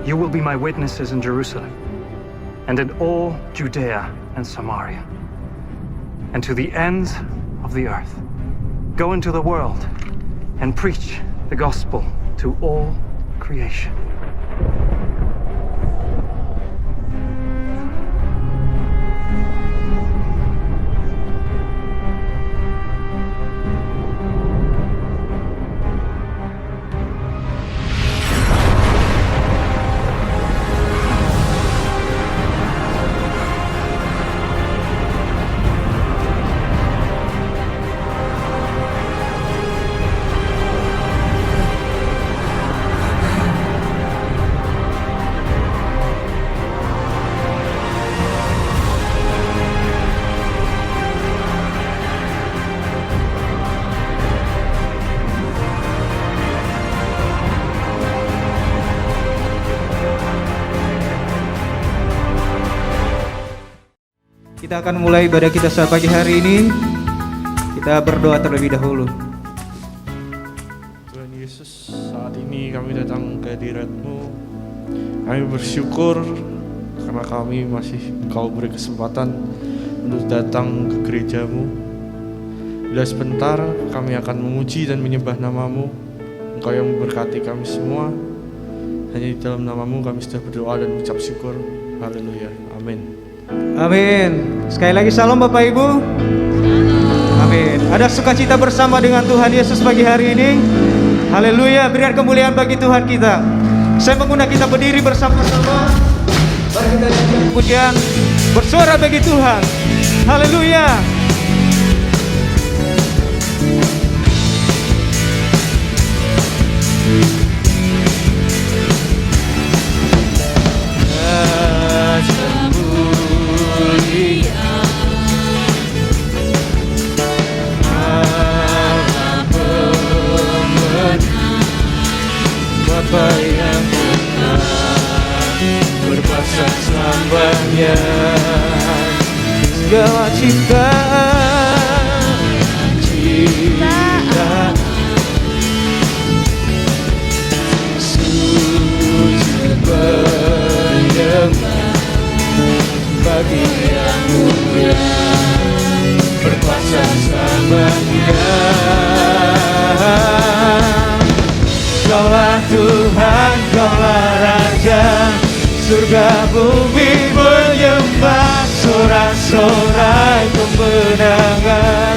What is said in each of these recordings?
You will be my witnesses in Jerusalem, and in all Judea and Samaria, and to the ends of the earth. Go into the world and preach the gospel to all creation. Kita akan mulai ibadah kita saat pagi hari ini. Kita berdoa terlebih dahulu. Tuhan Yesus, saat ini kami datang ke hadirat-Mu. Kami bersyukur karena kami masih Engkau beri kesempatan untuk datang ke gereja-Mu. Bila sebentar kami akan memuji dan menyembah nama-Mu. Engkau yang memberkati kami semua. Hanya di dalam nama-Mu kami sudah berdoa dan mengucap syukur. Haleluya. Amin. Amin. Sekali lagi salam Bapak Ibu. Amin. Ada sukacita bersama dengan Tuhan Yesus pagi hari ini. Haleluya. Berikan kemuliaan bagi Tuhan kita. Saya mengundang kita berdiri bersama-sama. Mari kita nyanyikan pujian bersuara bagi Tuhan. Haleluya. Bapa yang benar, berkuasa selamanya, Segala ciptaan sujud penyembah bagi yang mulia, berkuasa selamanya. Kaulah Tuhan, Kaulah Raja, surga bumi menyembah, sorak-sorai kemenangan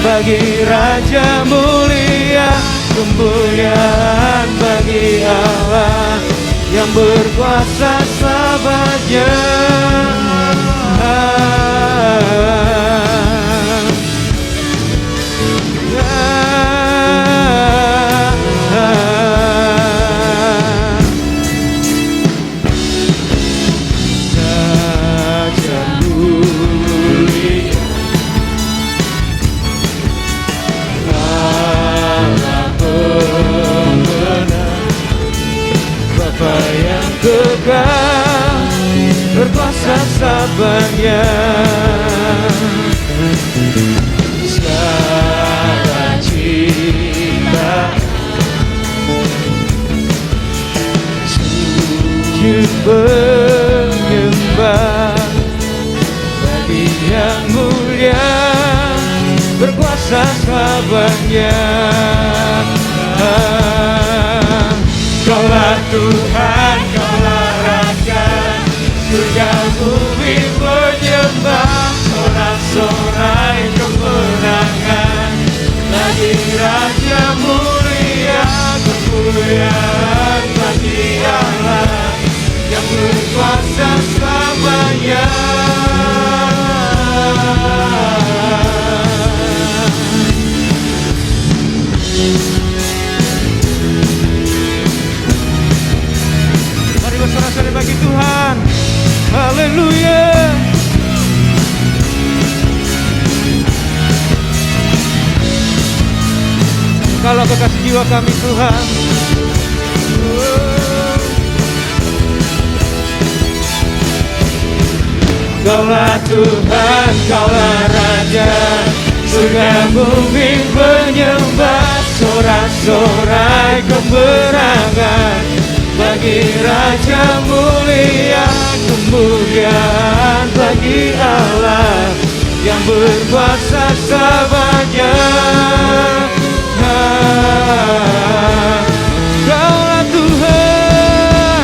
bagi Raja mulia, kemuliaan bagi Allah yang berkuasa selamanya. Berkuasa selamanya. Segala cinta sujud menyembah bagi yang mulia, berkuasa selamanya. Kaulah Tuhan, Kaulah Raja, surga bumi menyembah, sorak-sorai kemenangan bagi Raja mulia, kemuliaan bagi Allah yang berkuasa selamanya. Mari bersorak-sorai bagi Tuhan. Haleluya. Kalau kekasih jiwa kami Tuhan. Kaulah Tuhan, Kaulah Raja, surga bumi menyembah, sorak-sorai kemenangan bagi Raja Allah yang berkuasa selamanya. Kaulah Tuhan,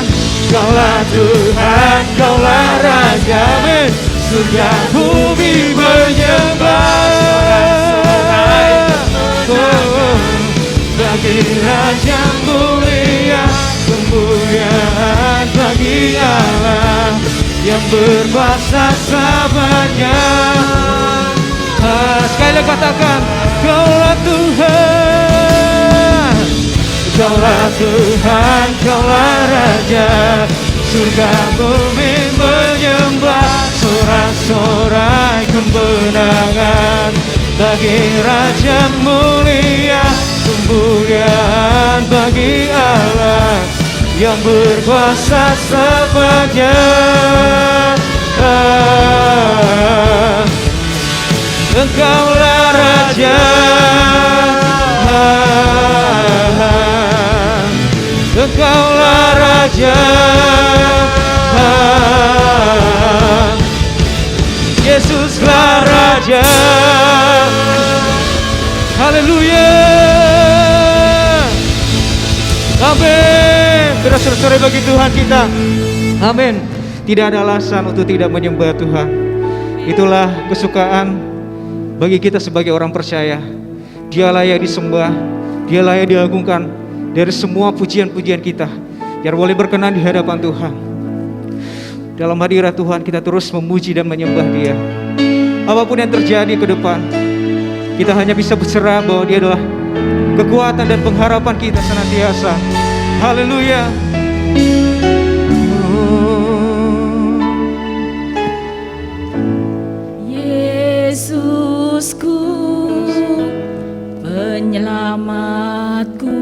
Kaulah Tuhan, Kaulah Raja. Amin. Surga bumi menyembah. Bagi Raja mulia, kemuliaan bagi Allah yang berkuasa selamanya. Sekali lagi katakan, Kaulah Tuhan, Kaulah Tuhan, Kaulah Raja. Surga bumi menyembah, sorak-sorai kemenangan bagi Raja mulia, kemuliaan bagi Allah yang berkuasa selamanya. Engkaulah Raja, Engkaulah Raja, Yesuslah Raja. Haleluya. Amin. Bersorak-sorai bagi Tuhan kita. Amin. Tidak ada alasan untuk tidak menyembah Tuhan. Itulah kesukaan bagi kita sebagai orang percaya. Dia layak disembah, Dia layak diagungkan dari semua pujian-pujian kita. Biar boleh berkenan di hadapan Tuhan. Dalam hadirat Tuhan kita terus memuji dan menyembah Dia. Apapun yang terjadi ke depan, kita hanya bisa berserah bahwa Dia adalah kekuatan dan pengharapan kita senantiasa. Haleluya. Yesusku, penyelamatku,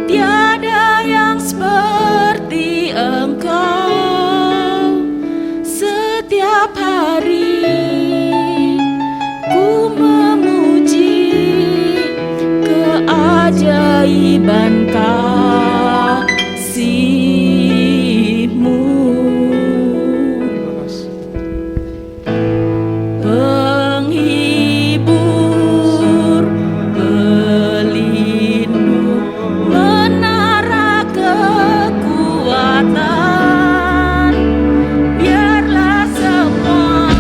tiada yang seperti Engkau. Setiap hari ku memuji keajaiban kasih-Mu. Penghibur, pelindung, menara kekuatan. Biarlah semua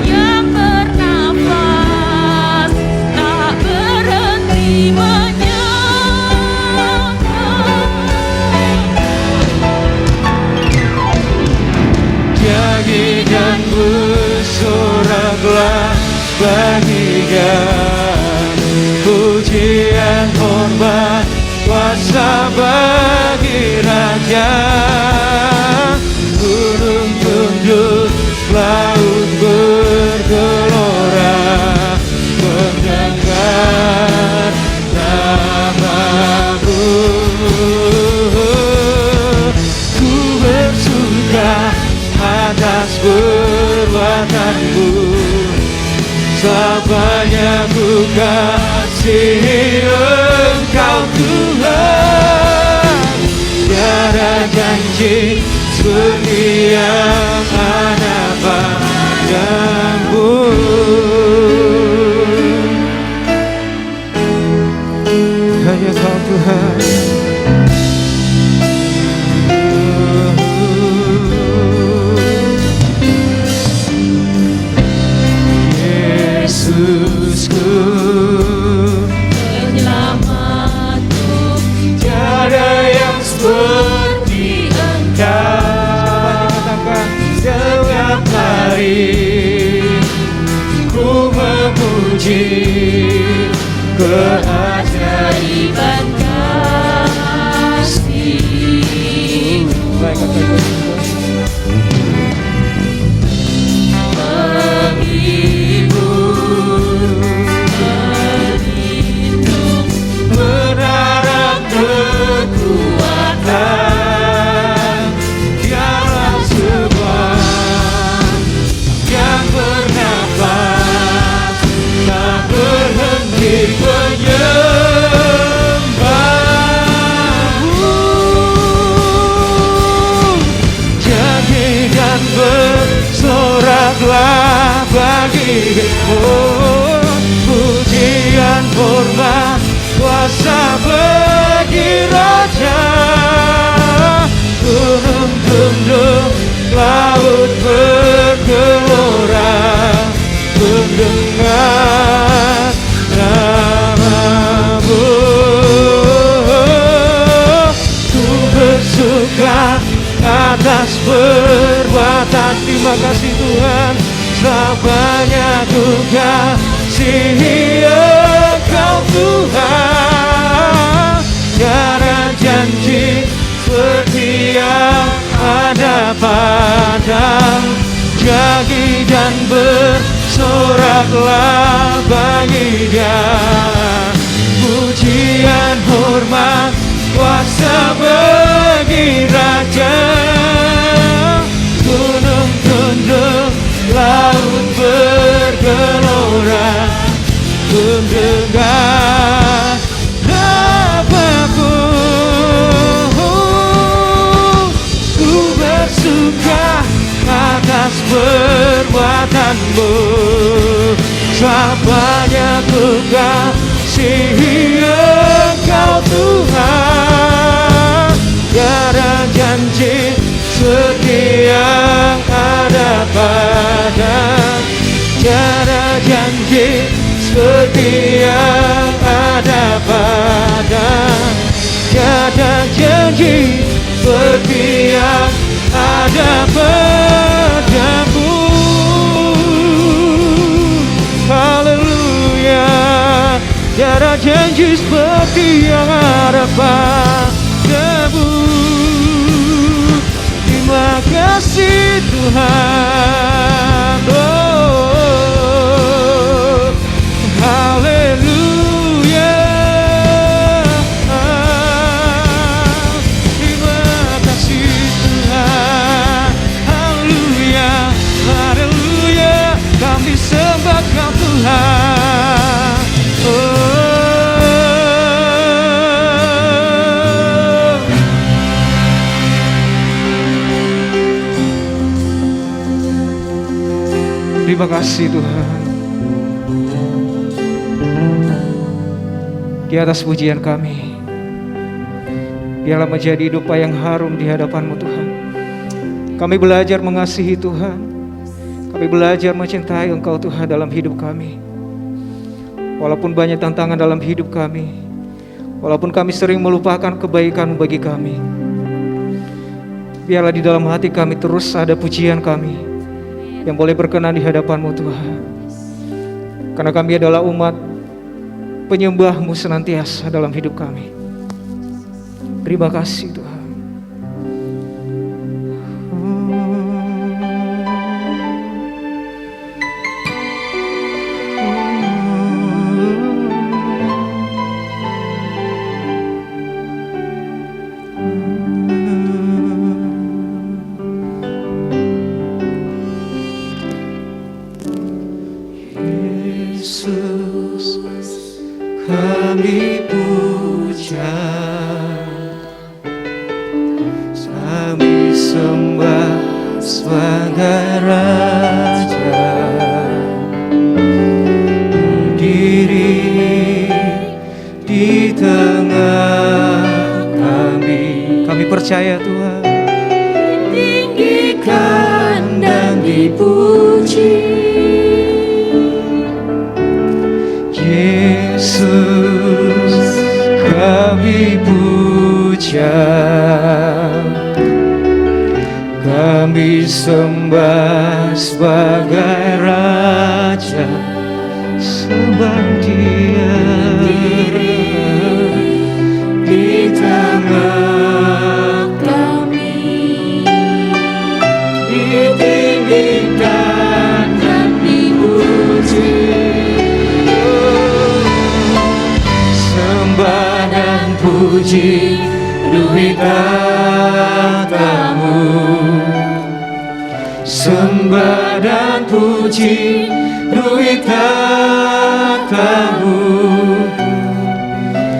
yang bernafas tak berhenti menyembah. Nyanyi dan bersoraklah bagikan pujian, hormat, kuasa bagi Raja. Gunung tunduk, laut bergelora mendengar nama-Mu. Ku bersuka atas perbuatan-Mu, selamanya ku kasihi Engkau Tuhan. Tiada janji seperti yang ada padamu. Hanya Kau Tuhan. Yesusku, Penyelamatku, tiada yang seperti Engkau. Setiap hari ku memuji keajaiban kasih-Mu. Pelindung, Menara kekuatan, dialah semua yang bernafas tak berhenti menyembah-Mu. atas perbuatan. Terima kasih Tuhan, selamanya ku kasihi Engkau Tuhan. Tiada janji seperti yang ada padamu. Janji dan bersoraklah bagi Dia. Pujian, hormat, kuasa bagi Raja. Gunung tunduk, laut bergelora, mendengar apapun. Ku bersuka atas perbuatanmu, selamanya ku kasihi Engkau Tuhan. Tiada janji seperti yang ada padamu. Tiada janji seperti yang ada padamu. Tiada janji seperti yang ada padamu. Haleluya. Tiada janji seperti yang ada padamu. Terima kasih Tuhan. Oh, haleluya. Terima kasih Tuhan. Haleluya, haleluya. Kami sembah Kau Tuhan. Terima kasih Tuhan. Di atas pujian kami, biarlah menjadi hidup yang harum di hadapan-Mu Tuhan. Kami belajar mengasihi Tuhan. Kami belajar mencintai Engkau Tuhan dalam hidup kami. Walaupun banyak tantangan dalam hidup kami, walaupun kami sering melupakan kebaikan-Mu bagi kami, biarlah di dalam hati kami terus ada pujian kami yang boleh berkenan di hadapan-Mu Tuhan. Karena kami adalah umat penyembah-Mu senantiasa dalam hidup kami. Terima kasih Tuhan. Yesus, kami puja, kami sembah sebagai Raja. Berdiri di tengah kami percaya Tuhan. Tinggikan dan dipuji Yesus, kami puja, kami sembah sebagai Raja. Sembah Dia di tengah kami, ditinggikan dan dipuji. Sembah dan puji duit tatamu, sembah dan puji duit tatamu,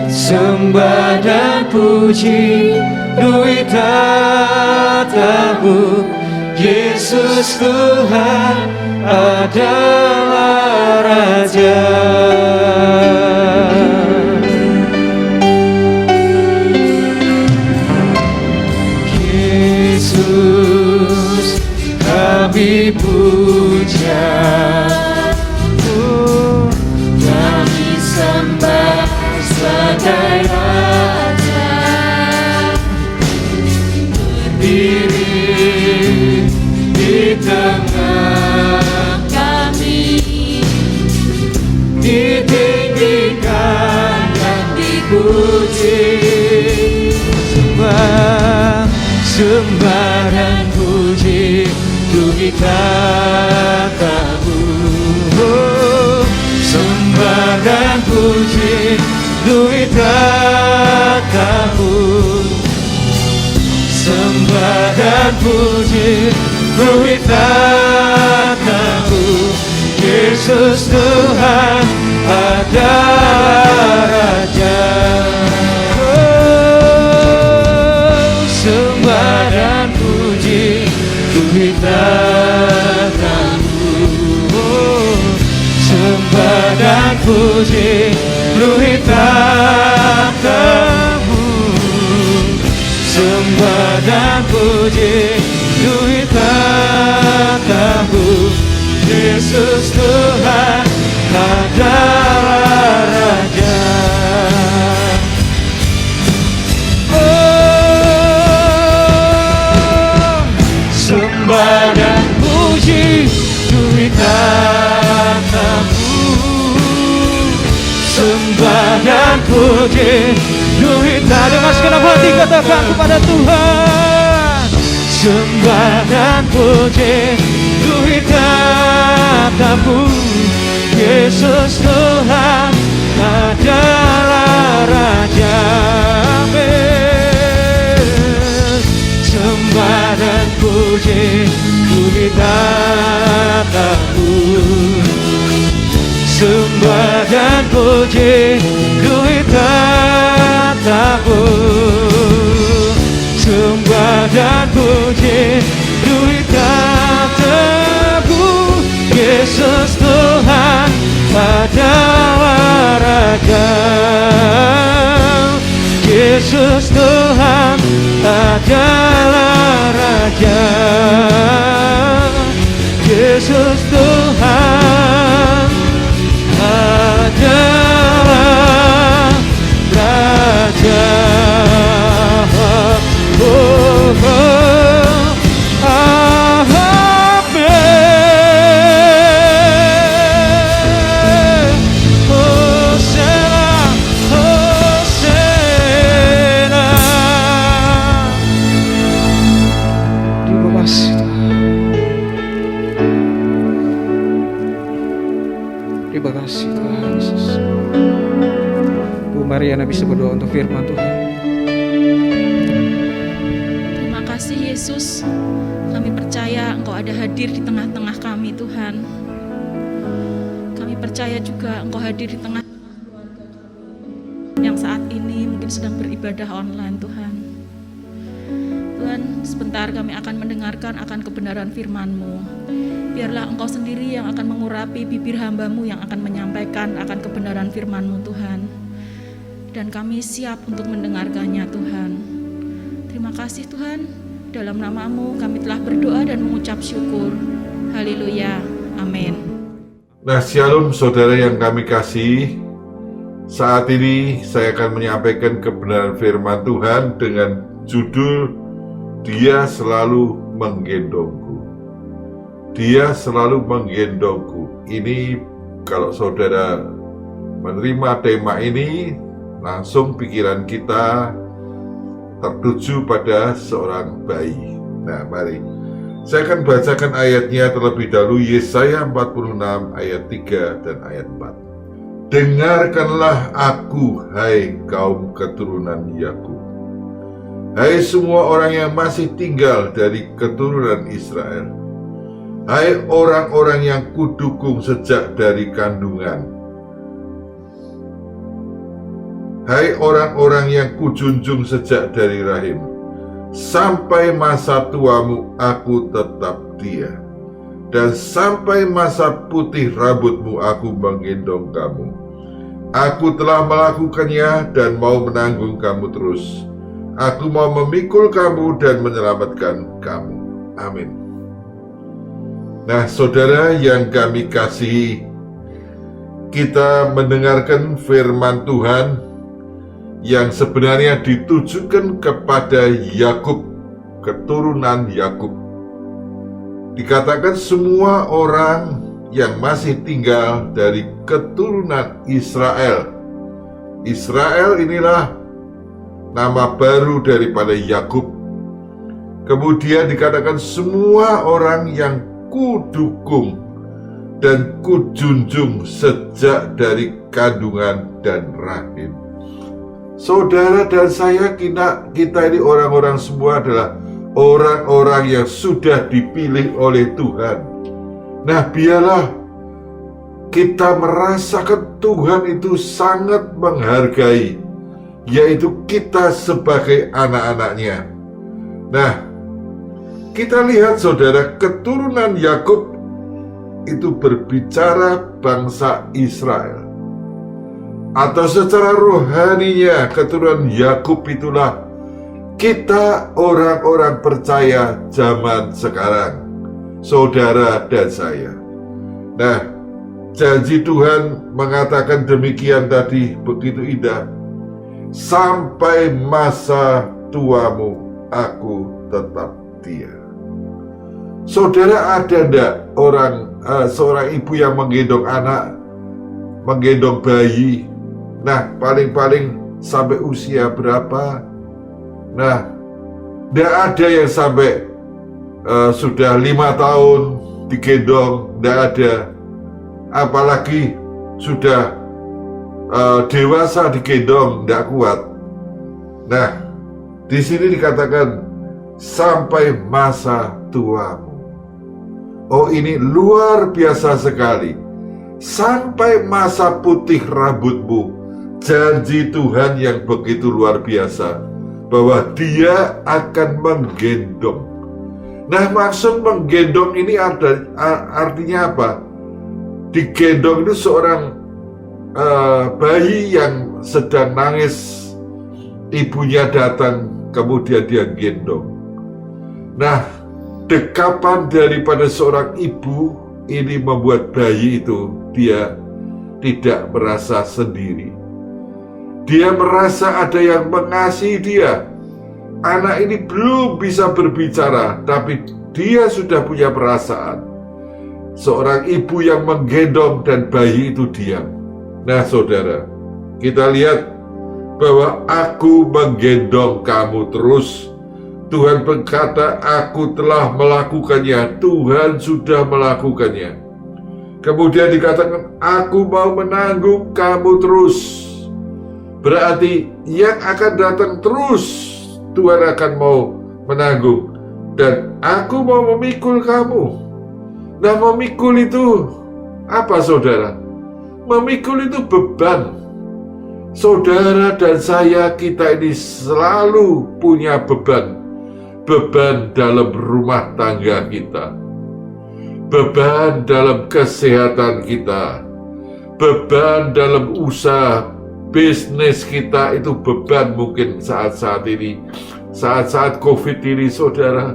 sembah dan puji duit tatamu. Yesus Tuhan adalah Raja. Yesus, kami puja, kami sembah sebagai Raja. Berdiri duit katamu. Sembah dan puji duit katamu. Sembah dan puji duit katamu. Yesus Tuhan adalah Raja. Sembah dan puji duit katamu. Sembah dan puji duit katamu. Sembah dan puji duit katamu. Yesus Tuhan adalah Raja. Oh, sembah dan puji duit katamu. Sembah dan puji duit katamu. Dengan segenap hati katakan kepada Tuhan. Sembah dan puji duit katamu. Yesus Tuhan adalah Raja. Amin. Sembah dan puji duit katamu. Sembah dan puji duit katamu. Sembah dan puji duit katamu. Yesus Tuhan adalah Raja. Yesus Tuhan adalah Raja. Yesus Tuhan adalah Raja. Oh, oh, amen. Hosana, Hosana. Terima kasih Tuhan. Terima kasih Tuhan Yesus. Bu Mariana bisa berdoa untuk firman Tuhan. Terima kasih Yesus. Kami percaya Engkau ada hadir di tengah-tengah kami Tuhan. Kami percaya juga Engkau hadir di tengah yang saat ini mungkin sedang beribadah online Tuhan. Tuhan, sebentar kami akan mendengarkan akan kebenaran firman-Mu. Biarlah Engkau sendiri yang akan mengurapi bibir hamba-Mu yang akan menyampaikan akan kebenaran firman-Mu Tuhan. Dan kami siap untuk mendengarkannya Tuhan. Terima kasih Tuhan. Dalam nama-Mu kami telah berdoa dan mengucap syukur. Haleluya. Amin. Nah, shalom saudara yang kami kasih. Saat ini saya akan menyampaikan kebenaran firman Tuhan dengan judul Dia Selalu Menggendongku. Dia selalu menggendongku. Ini kalau saudara menerima tema ini, langsung pikiran kita tertuju pada seorang bayi. Nah, mari saya akan bacakan ayatnya terlebih dahulu. Yesaya 46 ayat 3 dan ayat 4. Dengarkanlah aku, hai kaum keturunan Yakub, hai semua orang yang masih tinggal dari keturunan Israel, hai orang-orang yang kudukung sejak dari kandungan, hai orang-orang yang kujunjung sejak dari rahim, sampai masa tuamu aku tetap dia, dan sampai masa putih rambutmu aku menggendong kamu. Aku telah melakukannya dan mau menanggung kamu terus. Aku mau memikul kamu dan menyelamatkan kamu. Amin. Nah, saudara yang kami kasihi, kita mendengarkan firman Tuhan yang sebenarnya ditujukan kepada Yakub, keturunan Yakub. Dikatakan semua orang yang masih tinggal dari keturunan Israel. Israel inilah nama baru daripada Yakub. Kemudian dikatakan semua orang yang kudukung dan kujunjung sejak dari kandungan dan rahim. Saudara dan saya, kita ini orang-orang semua adalah orang-orang yang sudah dipilih oleh Tuhan. Nah, biarlah kita merasakan Tuhan itu sangat menghargai, yaitu kita sebagai anak-anaknya. Nah, kita lihat saudara, keturunan Yakub itu berbicara bangsa Israel. Atau secara rohaninya, keturunan Yakub itulah kita orang-orang percaya zaman sekarang, saudara dan saya. Nah, janji Tuhan mengatakan demikian tadi, begitu indah. Sampai masa tuamu, aku tetap dia. Saudara, ada enggak seorang ibu yang menggendong anak, menggendong bayi? Nah, paling-paling sampai usia berapa? Nah, tidak ada yang sampai sudah 5 tahun digendong, tidak ada. Apalagi sudah dewasa digendong, tidak kuat. Nah, di sini dikatakan sampai masa tuamu. Oh, ini luar biasa sekali. Sampai masa putih rambutmu. Janji Tuhan yang begitu luar biasa, bahwa Dia akan menggendong. Nah, maksud menggendong ini artinya apa? Digendong itu seorang bayi yang sedang nangis, ibunya datang, kemudian dia gendong. Nah, dekapan daripada seorang ibu ini membuat bayi itu dia tidak merasa sendiri. Dia merasa ada yang mengasihi dia. Anak ini belum bisa berbicara, tapi dia sudah punya perasaan. Seorang ibu yang menggendong dan bayi itu diam. Nah, saudara, kita lihat bahwa aku menggendong kamu terus. Tuhan berkata, aku telah melakukannya. Tuhan sudah melakukannya. Kemudian dikatakan, aku mau menanggung kamu terus. Berarti yang akan datang terus Tuhan akan mau menanggung. Dan aku mau memikul kamu. Nah, memikul itu apa, saudara? Memikul itu beban. Saudara dan saya, kita ini selalu punya beban. Beban dalam rumah tangga kita. Beban dalam kesehatan kita. Beban dalam usaha bisnis kita, itu beban mungkin saat-saat ini. Saat-saat COVID ini, saudara,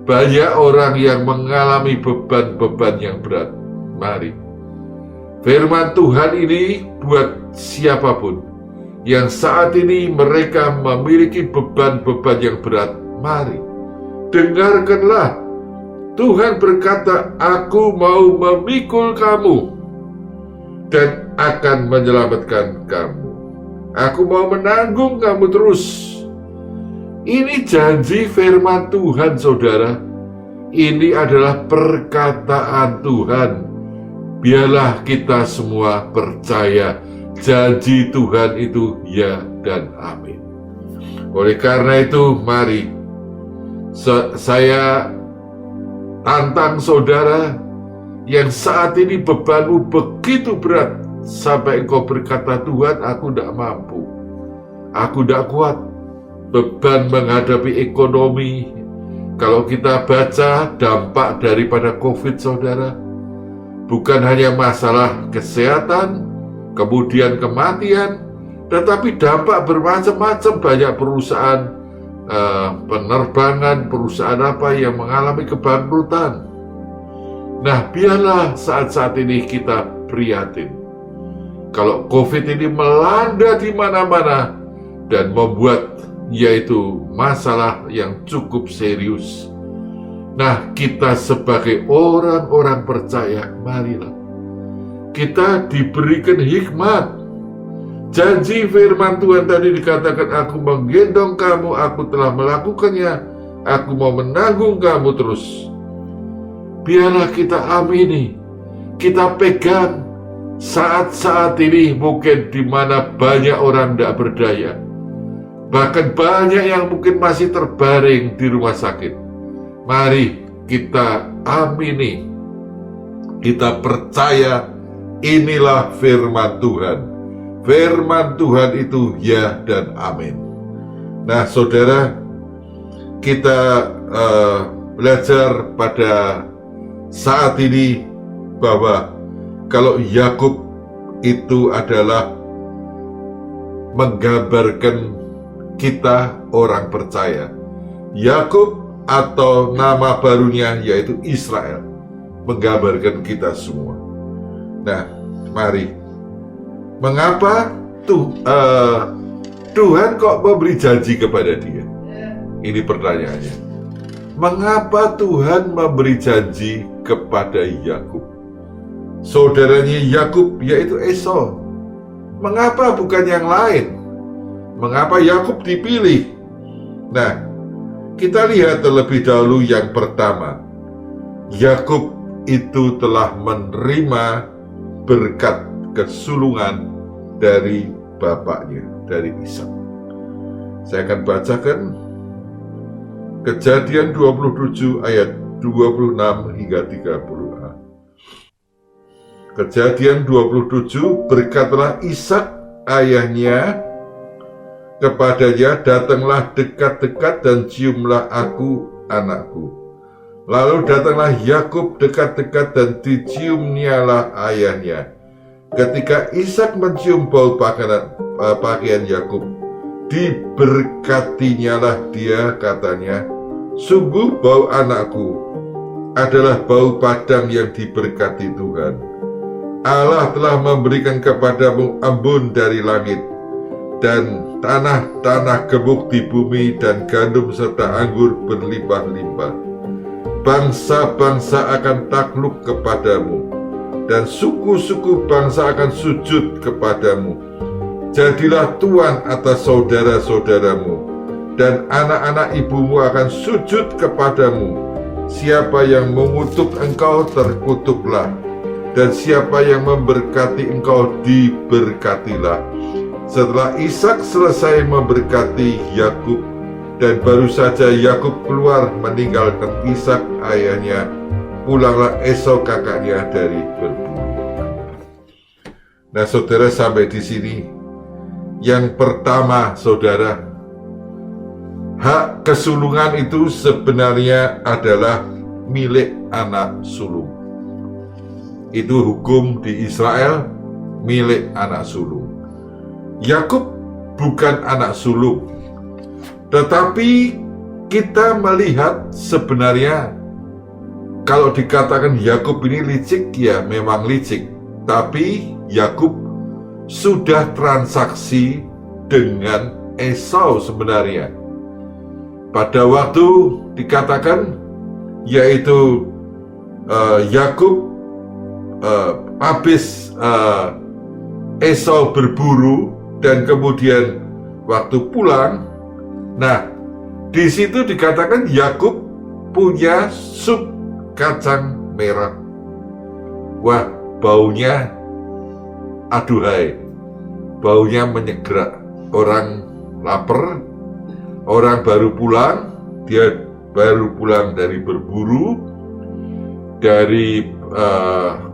banyak orang yang mengalami beban-beban yang berat. Mari, firman Tuhan ini buat siapapun yang saat ini mereka memiliki beban-beban yang berat. Mari, dengarkanlah. Tuhan berkata, aku mau memikul kamu dan akan menyelamatkan kamu. Aku mau menanggung kamu terus. Ini janji firman Tuhan, saudara. Ini adalah perkataan Tuhan. Biarlah kita semua percaya janji Tuhan itu ya dan amin. Oleh karena itu, mari saya tantang saudara yang saat ini bebanmu begitu berat sampai engkau berkata, Tuhan, aku tidak mampu, aku tidak kuat. Beban menghadapi ekonomi. Kalau kita baca dampak daripada COVID, saudara, bukan hanya masalah kesehatan, kemudian kematian, tetapi dampak bermacam-macam. Banyak perusahaan penerbangan, perusahaan apa yang mengalami kebangkrutan. Nah, biarlah saat-saat ini kita prihatin. Kalau COVID ini melanda di mana-mana dan membuat yaitu masalah yang cukup serius. Nah, kita sebagai orang-orang percaya, marilah kita diberikan hikmat. Janji firman Tuhan tadi dikatakan, aku menggendong kamu, aku telah melakukannya, aku mau menanggung kamu terus. Biarlah kita amini, kita pegang saat-saat ini mungkin di mana banyak orang tidak berdaya. Bahkan banyak yang mungkin masih terbaring di rumah sakit. Mari kita amini, kita percaya inilah firman Tuhan. Firman Tuhan itu ya dan amin. Nah saudara, kita belajar pada saat ini bahwa kalau Yakub itu adalah menggambarkan kita orang percaya. Yakub atau nama barunya yaitu Israel menggambarkan kita semua. Nah, mari. Mengapa Tuhan kok memberi janji kepada dia? Ini pertanyaannya. Mengapa Tuhan memberi janji kepada Yakub? Saudaranya Yakub yaitu Esau. Mengapa bukan yang lain? Mengapa Yakub dipilih? Nah, kita lihat terlebih dahulu yang pertama. Yakub itu telah menerima berkat kesulungan dari bapaknya, dari Ishak. Saya akan bacakan Kejadian 27 ayat 26 hingga 30a. Kejadian 27, berkatalah Ishak ayahnya kepadanya, datanglah dekat-dekat dan ciumlah aku, anakku. Lalu datanglah Yakub dekat-dekat dan diciumnyalah ayahnya. Ketika Ishak mencium bau pakaian Yakub, diberkatinyalah dia, katanya, sungguh bau anakku adalah bau padang yang diberkati Tuhan. Allah telah memberikan kepadamu embun dari langit, dan tanah-tanah gemuk di bumi, dan gandum serta anggur berlimpah-limpah. Bangsa-bangsa akan takluk kepadamu, dan suku-suku bangsa akan sujud kepadamu. Jadilah tuan atas saudara-saudaramu, dan anak-anak ibumu akan sujud kepadamu. Siapa yang mengutuk engkau, terkutuklah, dan siapa yang memberkati engkau, diberkatilah. Setelah Ishak selesai memberkati Yakub, dan baru saja Yakub keluar meninggalkan Ishak ayahnya, pulanglah Esau kakaknya dari berburu. Nah saudara, sampai di sini. Yang pertama saudara, hak kesulungan itu sebenarnya adalah milik anak sulung. Itu hukum di Israel, milik anak sulung. Yakub bukan anak sulung, tetapi kita melihat sebenarnya kalau dikatakan Yakub ini licik, ya memang licik. Tapi Yakub sudah transaksi dengan Esau sebenarnya. Pada waktu dikatakan, yaitu Yakub habis Esau berburu, dan kemudian waktu pulang, nah di situ dikatakan Yakub punya sup kacang merah. Wah, baunya aduhai, baunya menyegrak. Orang lapar, orang baru pulang, dia baru pulang dari berburu, dari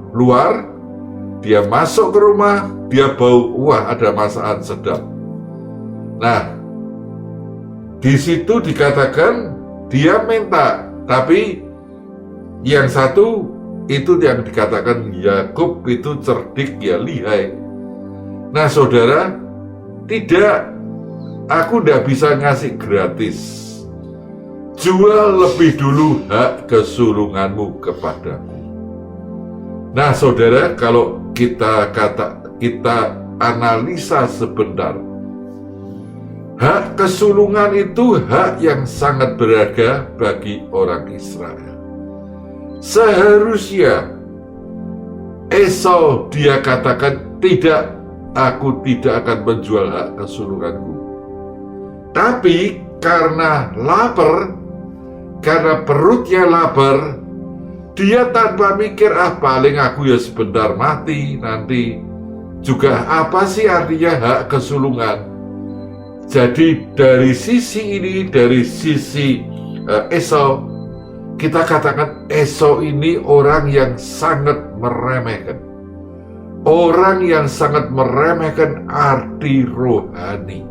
luar, dia masuk ke rumah, dia bau, wah ada masakan sedap. Nah, di situ dikatakan dia minta, tapi yang satu itu yang dikatakan Yakub itu cerdik, ya lihai. Nah saudara, tidak, aku tidak bisa ngasih gratis. Jual lebih dulu hak kesulunganmu kepadaku. Nah saudara, kalau kita analisa sebentar, hak kesulungan itu hak yang sangat berharga bagi orang Israel. Seharusnya Esau dia katakan, tidak, aku tidak akan menjual hak kesulunganku. Tapi karena lapar, karena perutnya lapar, dia tanpa mikir, paling aku ya sebentar mati nanti. Juga apa sih artinya hak kesulungan? Jadi dari sisi ini, dari sisi Esau, kita katakan Esau ini orang yang sangat meremehkan. Orang yang sangat meremehkan arti rohani.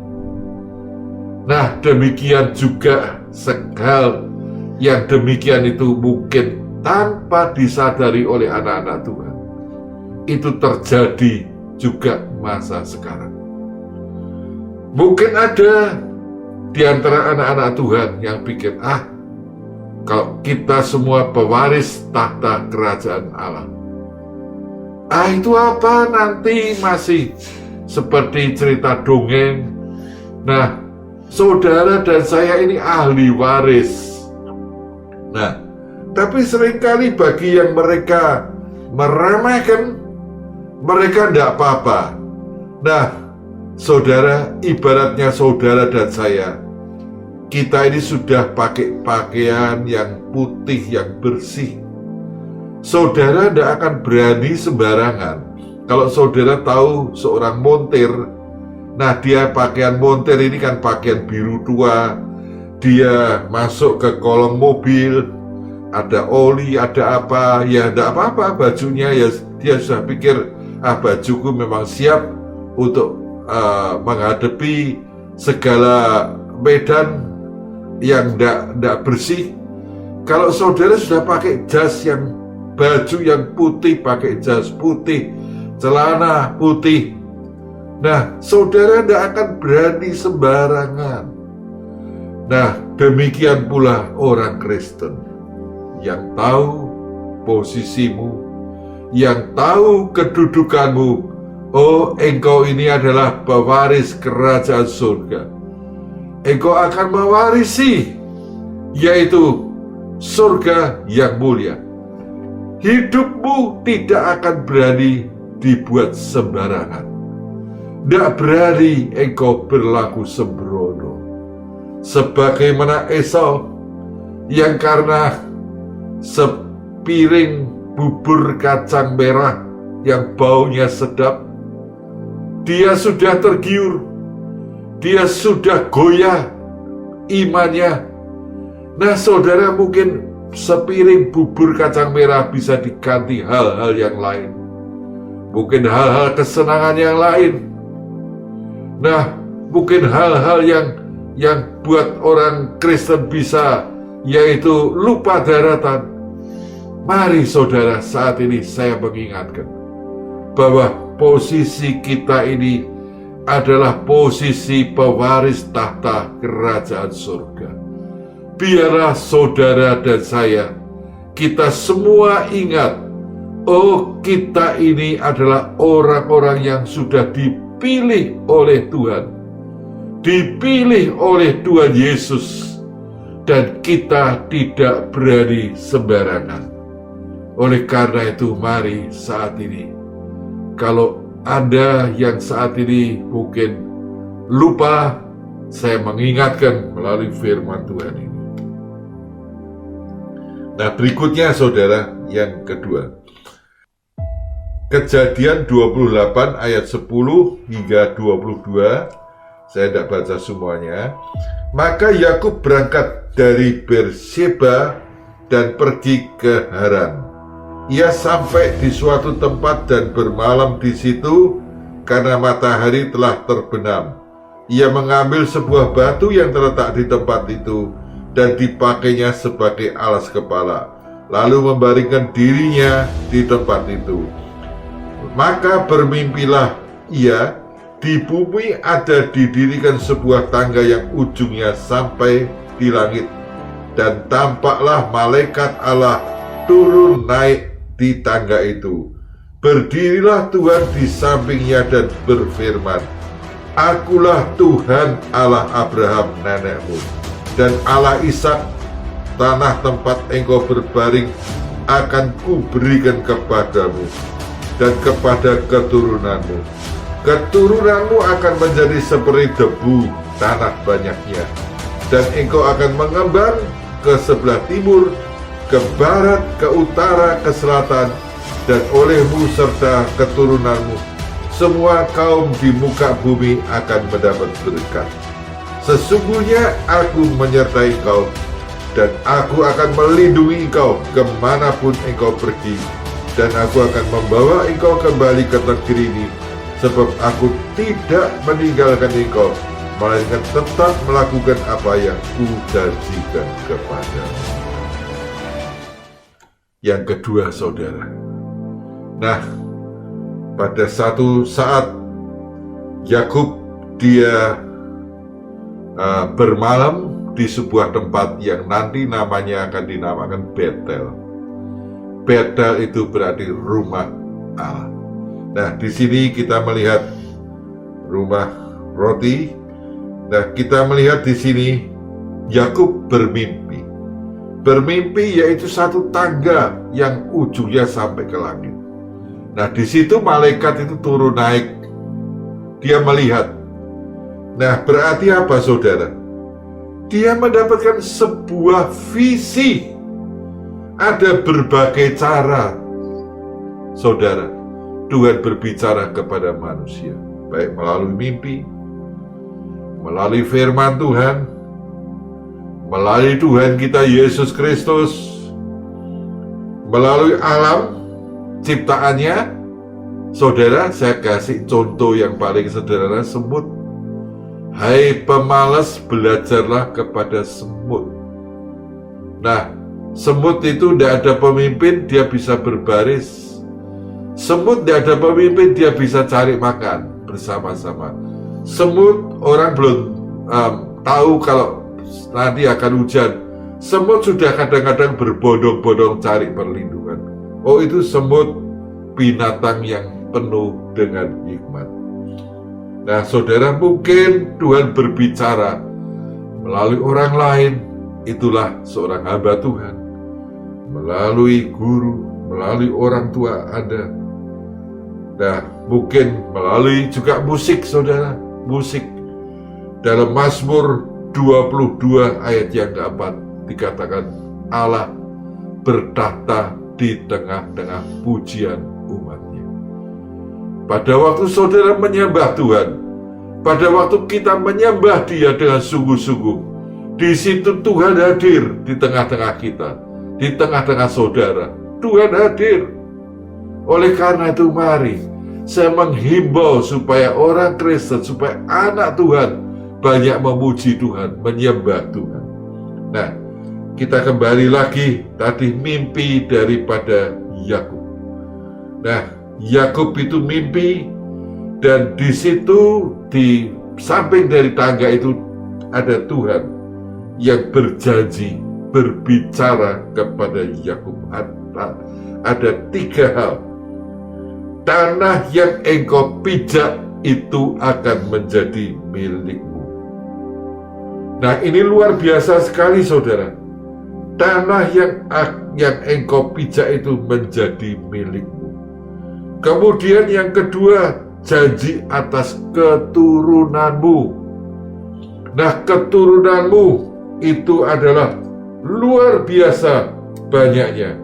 Nah, demikian juga segala yang demikian itu mungkin tanpa disadari oleh anak-anak Tuhan. Itu terjadi juga masa sekarang. Mungkin ada di antara anak-anak Tuhan yang pikir, kalau kita semua pewaris tahta kerajaan Allah. Itu apa nanti masih seperti cerita dongeng. Nah, saudara dan saya ini ahli waris. Nah, tapi seringkali bagi yang mereka meremehkan, mereka tidak apa-apa. Nah, saudara, ibaratnya saudara dan saya, kita ini sudah pakai pakaian yang putih, yang bersih. Saudara tidak akan berani sembarangan. Kalau saudara tahu seorang montir, nah dia pakaian montir ini kan pakaian biru tua, dia masuk ke kolong mobil, ada oli, ada apa, ya tidak apa-apa bajunya, ya dia sudah pikir, bajuku memang siap untuk menghadapi segala medan yang tidak bersih. Kalau saudara sudah pakai jas yang baju yang putih, pakai jas putih, celana putih, nah saudara tidak akan berani sembarangan. Nah, demikian pula orang Kristen yang tahu posisimu, yang tahu kedudukanmu. Engkau ini adalah pewaris kerajaan surga. Engkau akan mewarisi, yaitu surga yang mulia. Hidupmu tidak akan berani dibuat sembarangan. Tidak berani engkau berlaku sembrono. Sebagaimana Esau yang karena sepiring bubur kacang merah yang baunya sedap, dia sudah tergiur, dia sudah goyah imannya. Nah, saudara, mungkin sepiring bubur kacang merah bisa diganti hal-hal yang lain. Mungkin hal-hal kesenangan yang lain. Nah, mungkin hal-hal yang buat orang Kristen bisa, yaitu lupa daratan. Mari saudara, saat ini saya mengingatkan bahwa posisi kita ini adalah posisi pewaris tahta kerajaan surga. Biarlah saudara dan saya, kita semua ingat, kita ini adalah orang-orang yang sudah dipilih oleh Tuhan, dipilih oleh Tuhan Yesus, dan kita tidak berani sembarangan. Oleh karena itu, mari saat ini, kalau Anda yang saat ini mungkin lupa, saya mengingatkan melalui firman Tuhan ini. Nah, berikutnya saudara, yang kedua, Kejadian 28 ayat 10 hingga 22. Saya tidak baca semuanya. Maka Yakub berangkat dari Beersheba dan pergi ke Haran. Ia sampai di suatu tempat dan bermalam di situ karena matahari telah terbenam. Ia mengambil sebuah batu yang terletak di tempat itu dan dipakainya sebagai alas kepala, lalu membaringkan dirinya di tempat itu. Maka bermimpilah ia, di bumi ada didirikan sebuah tangga yang ujungnya sampai di langit, dan tampaklah malaikat Allah turun naik di tangga itu. Berdirilah Tuhan di sampingnya dan berfirman, Akulah Tuhan Allah Abraham nenekmu dan Allah Ishak. Tanah tempat engkau berbaring akan kuberikan kepadamu dan kepada keturunanmu. Keturunanmu akan menjadi seperti debu tanah banyaknya, dan engkau akan mengembang ke sebelah timur, ke barat, ke utara, ke selatan, dan olehmu serta keturunanmu, semua kaum di muka bumi akan mendapat berkat. Sesungguhnya aku menyertai engkau, dan aku akan melindungi engkau kemanapun engkau pergi, dan aku akan membawa engkau kembali ke negeri ini, sebab aku tidak meninggalkan engkau, melainkan tetap melakukan apa yang kujanjikan kepadamu. Yang kedua, saudara. Nah, pada satu saat Yakub dia bermalam di sebuah tempat yang nanti namanya akan dinamakan Betel. Betel itu berarti rumah Allah. Nah, di sini kita melihat rumah roti. Nah, kita melihat di sini Yakub bermimpi. Bermimpi yaitu satu tangga yang ujungnya sampai ke langit. Nah, di situ malaikat itu turun naik. Dia melihat. Nah, berarti apa, saudara? Dia mendapatkan sebuah visi. Ada berbagai cara, saudara, Tuhan berbicara kepada manusia, baik melalui mimpi, melalui firman Tuhan, melalui Tuhan kita Yesus Kristus, melalui alam ciptaannya. Saudara, saya kasih contoh yang paling sederhana, semut. Hai pemalas, belajarlah kepada semut. Nah, semut itu tidak ada pemimpin, dia bisa berbaris. Semut tidak ada pemimpin, dia bisa cari makan bersama-sama. Semut, orang belum tahu kalau nanti akan hujan. Semut sudah kadang-kadang berbondong-bondong cari perlindungan. Oh, itu semut, binatang yang penuh dengan hikmat. Nah, saudara, mungkin Tuhan berbicara melalui orang lain. Itulah seorang hamba Tuhan. Melalui guru, melalui orang tua Anda. Nah, mungkin melalui juga musik, saudara. Musik. Dalam Mazmur 22 ayat yang keempat dikatakan Allah bertahta di tengah-tengah pujian umatnya. Pada waktu saudara menyembah Tuhan, pada waktu kita menyembah Dia dengan sungguh-sungguh, di situ Tuhan hadir di tengah-tengah kita, di tengah-tengah saudara. Tuhan hadir. Oleh karena itu, mari saya menghimbau supaya orang Kristen, supaya anak Tuhan banyak memuji Tuhan, menyembah Tuhan. Nah, kita kembali lagi tadi mimpi daripada Yakub. Nah, Yakub itu mimpi, dan di situ di samping dari tangga itu ada Tuhan yang berjanji berbicara kepada Yakub. Ada 3 hal. Tanah yang engkau pijak itu akan menjadi milikmu. Nah, ini luar biasa sekali, saudara. Tanah yang engkau pijak itu menjadi milikmu. Kemudian yang kedua, janji atas keturunanmu. Nah, keturunanmu itu adalah luar biasa banyaknya.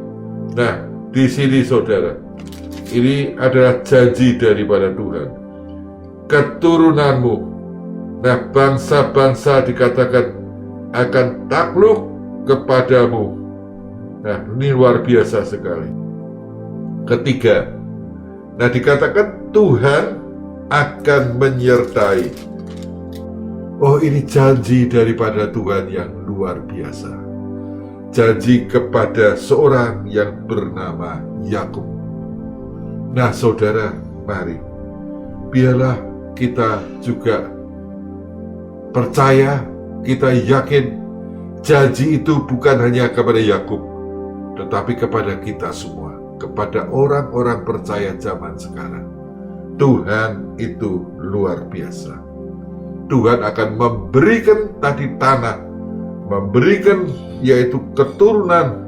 Nah, di sini saudara, ini adalah janji daripada Tuhan. Keturunanmu. Nah, bangsa-bangsa dikatakan akan takluk kepadamu. Nah, ini luar biasa sekali. Ketiga, nah, dikatakan Tuhan akan menyertai. Oh, ini janji daripada Tuhan yang luar biasa. Janji kepada seorang yang bernama Yakub. Nah, saudara, mari biarlah kita juga percaya, kita yakin janji itu bukan hanya kepada Yakub, tetapi kepada kita semua, kepada orang-orang percaya zaman sekarang. Tuhan itu luar biasa. Tuhan akan memberikan tadi tanah, memberikan yaitu keturunan,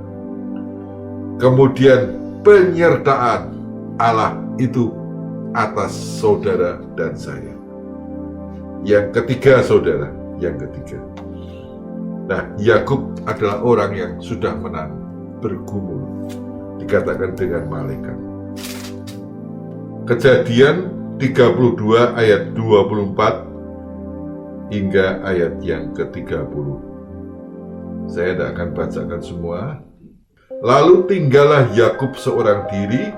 kemudian penyertaan Allah itu atas saudara dan saya. Yang ketiga, saudara, yang ketiga, Nah, Yakub adalah orang yang sudah menang, bergumul, dikatakan dengan malaikat. Kejadian 32 ayat 24 hingga ayat yang ke-30. Saya tidak akan bacakan semua. Lalu tinggallah Yakub seorang diri,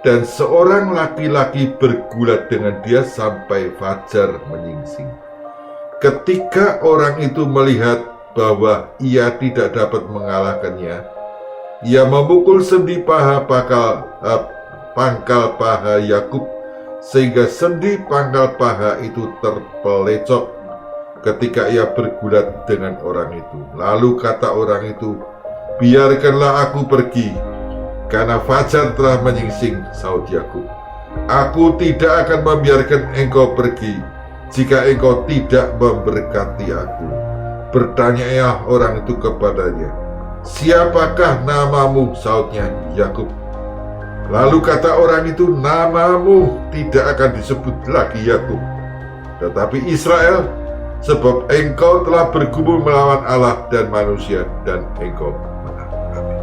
dan seorang laki-laki bergulat dengan dia sampai fajar menyingsing. Ketika orang itu melihat bahwa ia tidak dapat mengalahkannya, ia memukul sendi pangkal paha Yakub, sehingga sendi pangkal paha itu terpelecok ketika ia bergulat dengan orang itu. Lalu kata orang itu, "Biarkanlah aku pergi, karena fajar telah menyingsing," sahut Yakub. "Aku tidak akan membiarkan engkau pergi jika engkau tidak memberkati aku." Bertanyalah orang itu kepadanya, "Siapakah namamu?" sahutnya Yakub. Lalu kata orang itu, "Namamu tidak akan disebut lagi Yakub, tetapi Israel, sebab engkau telah bergumul melawan Allah dan manusia, dan engkau menang." Amin.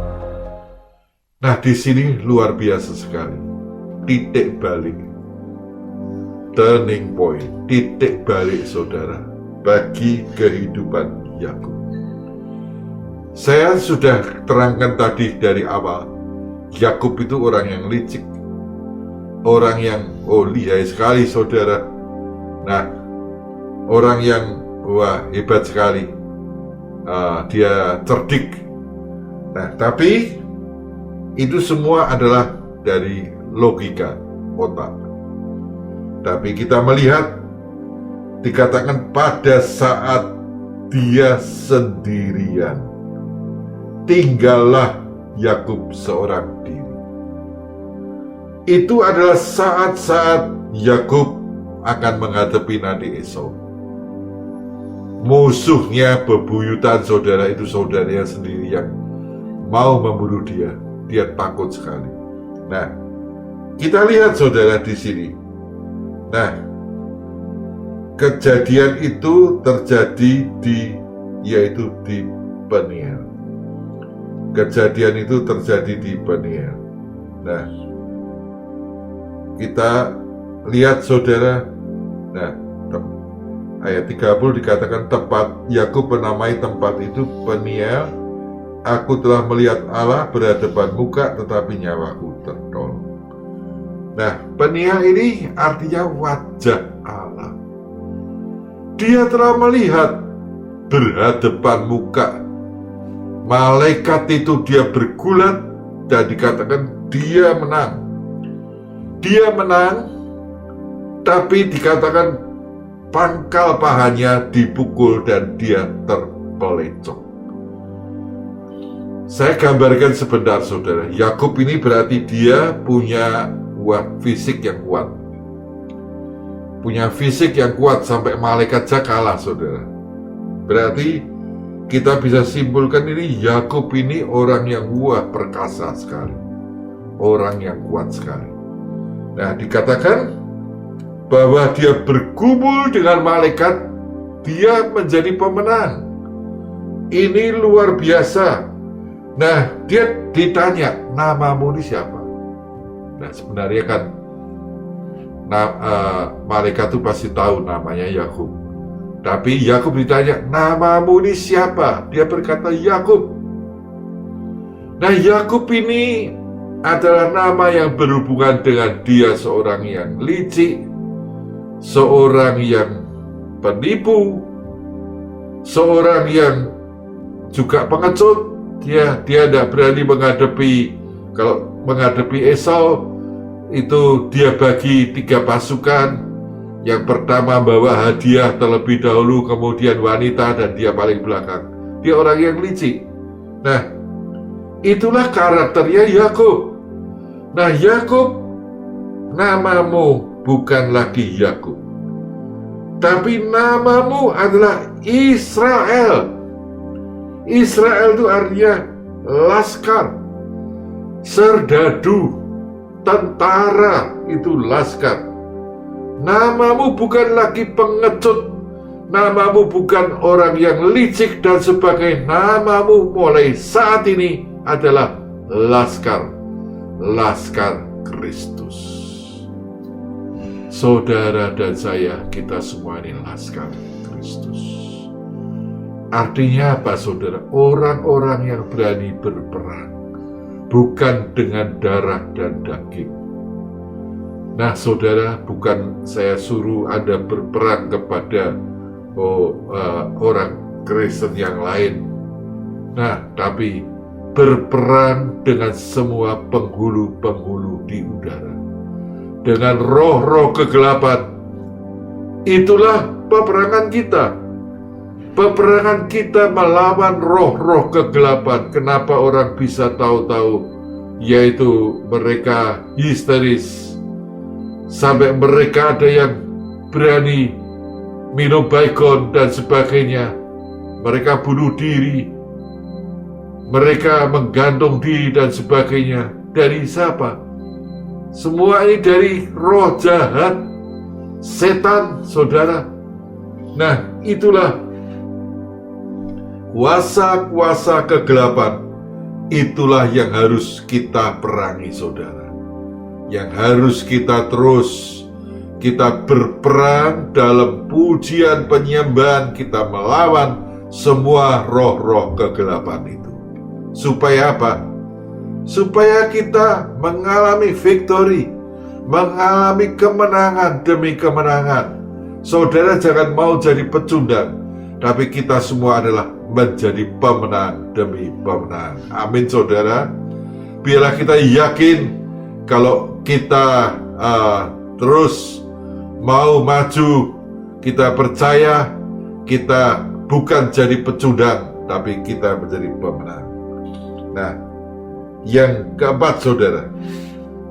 Nah, di sini luar biasa sekali. Titik balik, turning point, titik balik saudara, bagi kehidupan Yakub. Saya sudah terangkan tadi dari awal, Yakub itu orang yang licik, orang yang lihai sekali saudara. Nah, orang yang hebat sekali, dia cerdik. Nah, tapi itu semua adalah dari logika otak. Tapi kita melihat, dikatakan pada saat dia sendirian, tinggallah Yakub seorang diri. Itu adalah saat-saat Yakub akan menghadapi nanti Esau. Musuhnya bebuyutan saudara, itu saudaranya sendiri yang mau membunuh dia. Dia takut sekali. Nah, kita lihat saudara di sini. Nah, kejadian itu terjadi yaitu di Peniel. Kejadian itu terjadi di Peniel. Nah, kita lihat saudara. Nah, ayat 30 dikatakan, tempat Yakub menamai tempat itu Peniel. Aku telah melihat Allah berhadapan muka, tetapi nyawaku tertolong. Nah, Peniel ini artinya wajah Allah. Dia telah melihat berhadapan muka. Malaikat itu dia bergulat dan dikatakan dia menang. Dia menang, tapi dikatakan pangkal pahanya dipukul dan dia terpelecok. Saya gambarkan sebentar saudara. Yakub ini berarti dia punya fisik yang kuat. Punya fisik yang kuat sampai malaikat saja kalah saudara. Berarti kita bisa simpulkan ini Yakub ini orang yang perkasa sekali. Orang yang kuat sekali. Nah, dikatakan bahwa dia bergumul dengan malaikat, dia menjadi pemenang. Ini luar biasa. Nah, dia ditanya, "Namamu ini siapa?" Nah, sebenarnya kan malaikat itu pasti tahu namanya Yakub. Tapi Yakub ditanya, "Namamu ini siapa?" Dia berkata, "Yakub." Nah, Yakub ini adalah nama yang berhubungan dengan dia seorang yang licik, seorang yang penipu, seorang yang juga pengecut. Dia tidak berani menghadapi Esau. Itu dia bagi 3 pasukan. Yang pertama bawa hadiah terlebih dahulu, kemudian wanita, dan dia paling belakang. Dia orang yang licik. Nah, itulah karakternya Yakub. Nah, Yakub, namamu bukan lagi Yakub, tapi namamu adalah Israel. Israel itu artinya laskar, serdadu, tentara, itu laskar. Namamu bukan lagi pengecut, Namamu bukan orang yang licik dan sebagainya. Namamu mulai saat ini adalah Laskar Kristus. Saudara dan saya, kita semua ini Laskar Kristus. Artinya apa, saudara? Orang-orang yang berani berperang, bukan dengan darah dan daging. Nah, saudara, bukan saya suruh Anda berperang kepada orang Kristen yang lain. Nah, tapi berperang dengan semua penghulu-penghulu di udara, dengan roh-roh kegelapan. Itulah peperangan kita. Peperangan kita melawan roh-roh kegelapan. Kenapa orang bisa tahu-tahu? Yaitu mereka histeris, sampai mereka ada yang berani minum baygon dan sebagainya. Mereka bunuh diri, mereka menggantung diri dan sebagainya. Dari siapa? Semua ini dari roh jahat, setan, saudara. Nah, itulah kuasa-kuasa kegelapan. Itulah yang harus kita perangi, saudara. Yang harus kita berperang dalam pujian penyembahan, kita melawan semua roh-roh kegelapan itu. Supaya apa? Supaya kita mengalami victory, mengalami kemenangan demi kemenangan. Saudara jangan mau jadi pecundang, tapi kita semua adalah menjadi pemenang demi pemenang. Amin, saudara. Biarlah kita yakin kalau kita terus mau maju, kita percaya kita bukan jadi pecundang, tapi kita menjadi pemenang. Nah, yang keempat, saudara.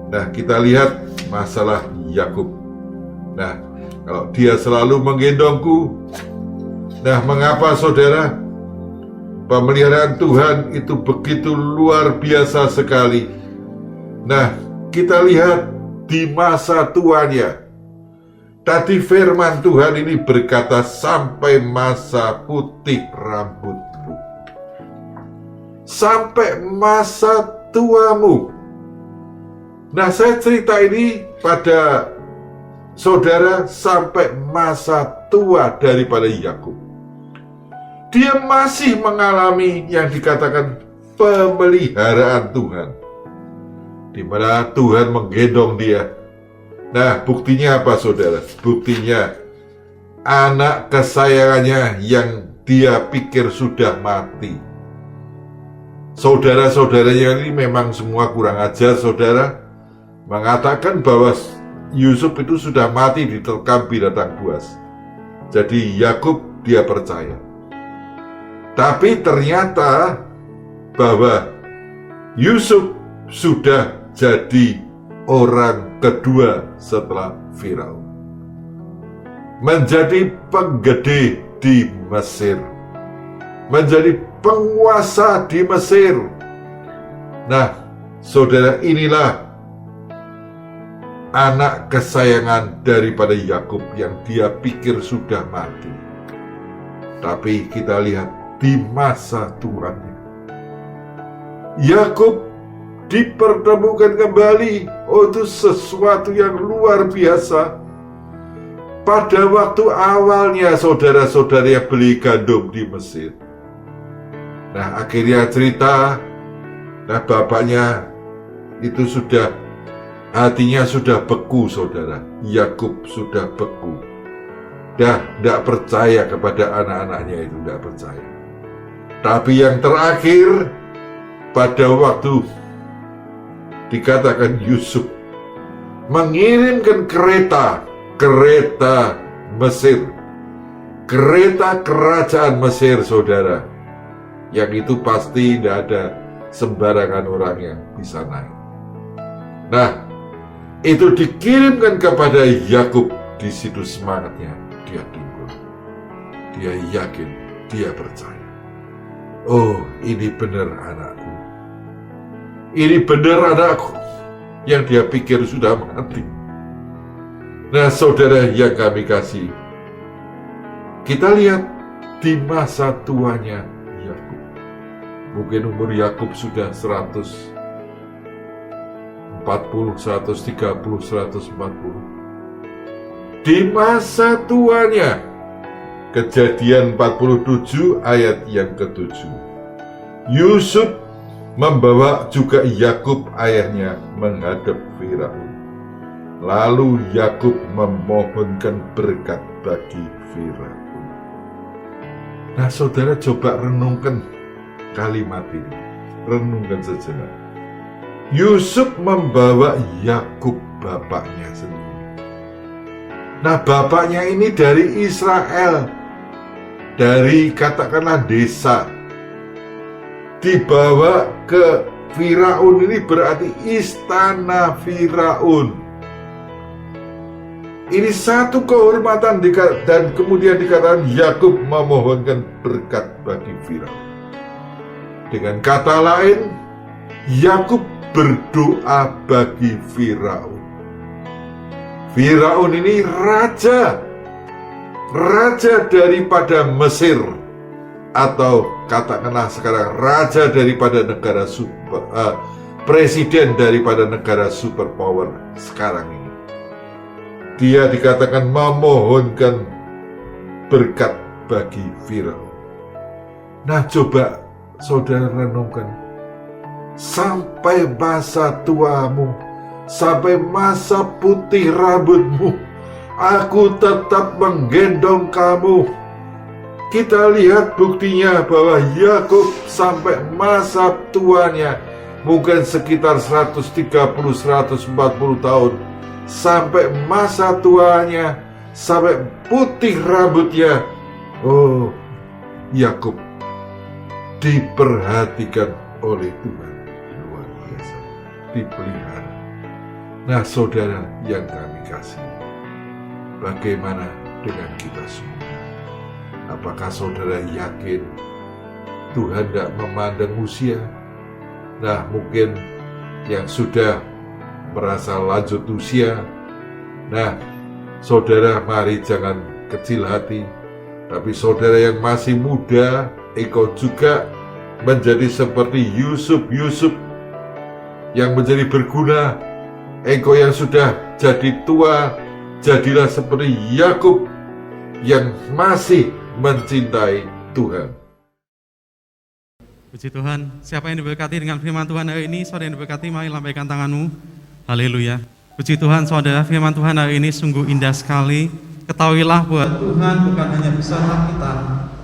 Nah, kita lihat masalah Yakub. Nah, kalau dia selalu menggendongku. Nah, mengapa, saudara? Pemeliharaan Tuhan itu begitu luar biasa sekali. Nah, kita lihat di masa tuanya. Tadi firman Tuhan ini berkata sampai masa putih rambutmu, sampai masa tuamu. Nah, saya cerita ini pada saudara sampai masa tua daripada Yakub. Dia masih mengalami yang dikatakan pemeliharaan Tuhan, di mana Tuhan menggendong dia. Nah, buktinya apa, saudara? Buktinya anak kesayangannya yang dia pikir sudah mati. Saudara-saudaranya ini memang semua kurang ajar, saudara. Mengatakan bahwa Yusuf itu sudah mati diterkam binatang buas. Jadi Yakub dia percaya. Tapi ternyata bahwa Yusuf sudah jadi orang kedua setelah Firaun, menjadi penggede di Mesir, menjadi penguasa di Mesir. Nah, saudara, inilah anak kesayangan daripada Yakub yang dia pikir sudah mati. Tapi kita lihat di masa tuannya, Yakub dipertemukan kembali. Oh, itu sesuatu yang luar biasa. Pada waktu awalnya saudara-saudara yang beli gandum di Mesir. Nah, akhirnya cerita, nah bapaknya itu sudah, hatinya sudah beku, saudara. Yakub sudah beku. Tidak percaya kepada anak-anaknya itu, tidak percaya. Tapi yang terakhir, pada waktu dikatakan Yusuf mengirimkan kereta Mesir, kereta kerajaan Mesir, saudara, yang itu pasti tidak ada sembarangan orang yang bisa naik. Nah, itu dikirimkan kepada Yakub. Di situ semangatnya dia timbul, dia yakin, dia percaya. Oh, ini benar anakku. Ini benar anakku yang dia pikir sudah mati. Nah, saudara yang kami kasih, Kita lihat di masa tuanya Yakub. Mungkin umur Yakub sudah 140, 130, 140. Di masa tuanya, Kejadian 47 ayat yang ke-7. Yusuf membawa juga Yakub ayahnya menghadap Firaun. Lalu Yakub memohonkan berkat bagi Firaun. Nah, saudara, coba renungkan kalimat ini. Renungkan sejenak. Yusuf membawa Yakub, bapaknya sendiri. Nah, bapaknya ini dari Israel, dari katakanlah desa, dibawa ke Firaun. Ini berarti istana Firaun. Ini satu kehormatan, dan kemudian dikatakan Yakub memohonkan berkat bagi Firaun. Dengan kata lain, Yakub berdoa bagi Firaun. Firaun ini raja daripada Mesir, atau katakanlah sekarang raja daripada negara presiden daripada negara superpower sekarang ini. Dia dikatakan memohonkan berkat bagi Firaun. Nah, coba saudara renungkan, sampai masa tuamu, sampai masa putih rambutmu, aku tetap menggendong kamu. Kita lihat buktinya bahwa Yakub sampai masa tuanya, mungkin sekitar 130-140 tahun, sampai masa tuanya, sampai putih rambutnya. Oh, Yakub diperhatikan oleh Tuhan, luar biasa, dipelihara. Nah, saudara yang kami kasih, bagaimana dengan kita semua? Apakah saudara yakin Tuhan tidak memandang usia? Nah, mungkin yang sudah merasa lanjut usia, nah, saudara, mari jangan kecil hati. Tapi saudara yang masih muda, engkau juga menjadi seperti Yusuf yang menjadi berguna. Engkau yang sudah jadi tua, jadilah seperti Yakub yang masih mencintai Tuhan. Puji Tuhan, siapa yang diberkati dengan firman Tuhan hari ini? Saudara yang diberkati, mari lambaikan tanganmu. Haleluya. Puji Tuhan, saudara, firman Tuhan hari ini sungguh indah sekali. Ketahuilah bahwa Tuhan bukan hanya beserta kita,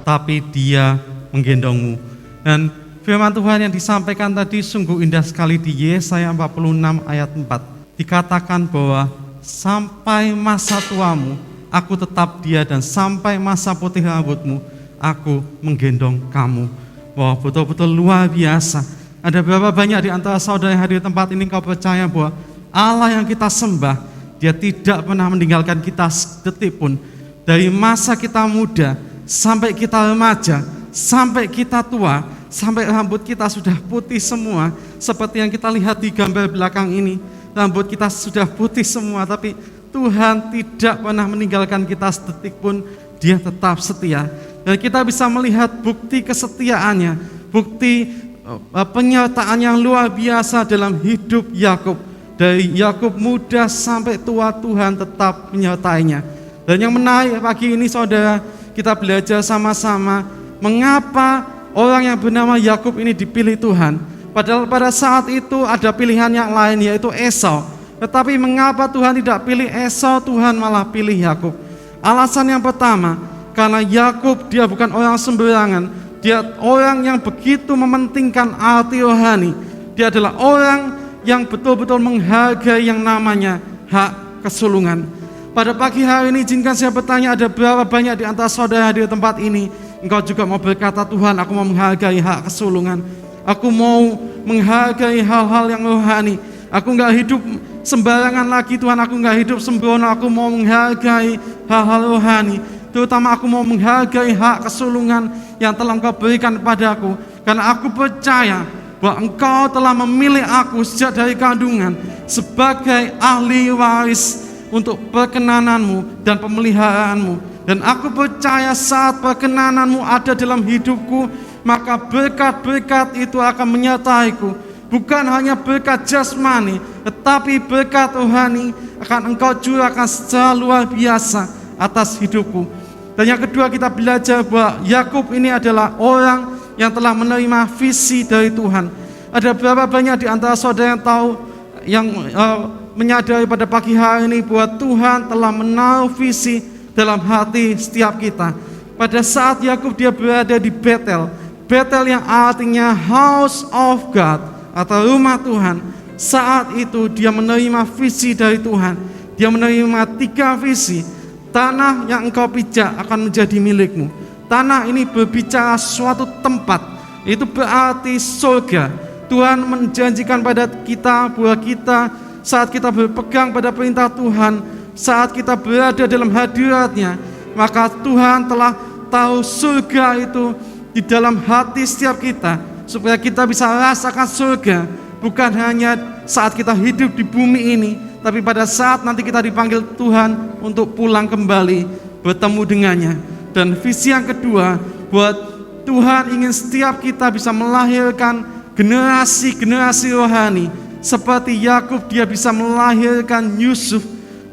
tapi Dia menggendongmu. Dan firman Tuhan yang disampaikan tadi sungguh indah sekali di Yesaya 46 ayat 4. Dikatakan bahwa sampai masa tuamu, aku tetap Dia, dan sampai masa putih rambutmu, aku menggendong kamu. Wah, betul-betul luar biasa. Ada berapa banyak di antara saudara yang hadir di tempat ini kau percaya bahwa Allah yang kita sembah, Dia tidak pernah meninggalkan kita sedetik pun. Dari masa kita muda, sampai kita remaja, sampai kita tua, sampai rambut kita sudah putih semua, seperti yang kita lihat di gambar belakang ini. Rambut kita sudah putih semua, tapi Tuhan tidak pernah meninggalkan kita sedetik pun. Dia tetap setia. Dan kita bisa melihat bukti kesetiaannya, bukti penyertaan yang luar biasa dalam hidup Yakub. Dari Yakub muda sampai tua, Tuhan tetap menyertainya. Dan yang menarik pagi ini, saudara, kita belajar sama-sama mengapa orang yang bernama Yakub ini dipilih Tuhan. Padahal pada saat itu ada pilihan yang lain, yaitu Esau. Tetapi mengapa Tuhan tidak pilih Esau, Tuhan malah pilih Yakub? Alasan yang pertama, karena Yakub dia bukan orang sembarangan. Dia orang yang begitu mementingkan arti rohani. Dia adalah orang yang betul-betul menghargai yang namanya hak kesulungan. Pada pagi hari ini, izinkan saya bertanya, ada berapa banyak di antara saudara di tempat ini, engkau juga mau berkata, Tuhan, aku mau menghargai hak kesulungan. Aku mau menghargai hal-hal yang rohani. Aku enggak hidup sembarangan lagi, Tuhan. Aku enggak hidup sembrono. Aku mau menghargai hal-hal rohani. Terutama aku mau menghargai hak kesulungan yang telah Engkau berikan kepadaku. Karena aku percaya bahwa Engkau telah memilih aku sejak dari kandungan sebagai ahli waris untuk perkenananmu dan pemeliharaanmu. Dan aku percaya saat perkenananmu ada dalam hidupku, maka berkat-berkat itu akan menyertaiku. Bukan hanya berkat jasmani, tetapi berkat rohani akan engkau curahkan secara luar biasa atas hidupku. Dan yang kedua, kita belajar bahwa Yakub ini adalah orang yang telah menerima visi dari Tuhan. Ada berapa banyak di antara saudara yang tahu, yang menyadari pada pagi hari ini bahwa Tuhan telah menaruh visi dalam hati setiap kita. Pada saat Yakub dia berada di Betel, Betel yang artinya House of God atau rumah Tuhan, saat itu dia menerima visi dari Tuhan. Dia menerima 3 visi. Tanah yang engkau pijak akan menjadi milikmu. Tanah ini berbicara suatu tempat, itu berarti surga. Tuhan menjanjikan pada kita bahwa kita, saat kita berpegang pada perintah Tuhan, saat kita berada dalam hadirat-Nya, maka Tuhan telah tahu surga itu di dalam hati setiap kita, supaya kita bisa rasakan surga bukan hanya saat kita hidup di bumi ini, tapi pada saat nanti kita dipanggil Tuhan untuk pulang kembali bertemu dengannya. Dan visi yang kedua, buat Tuhan ingin setiap kita bisa melahirkan generasi-generasi rohani. Seperti Yakub, dia bisa melahirkan Yusuf,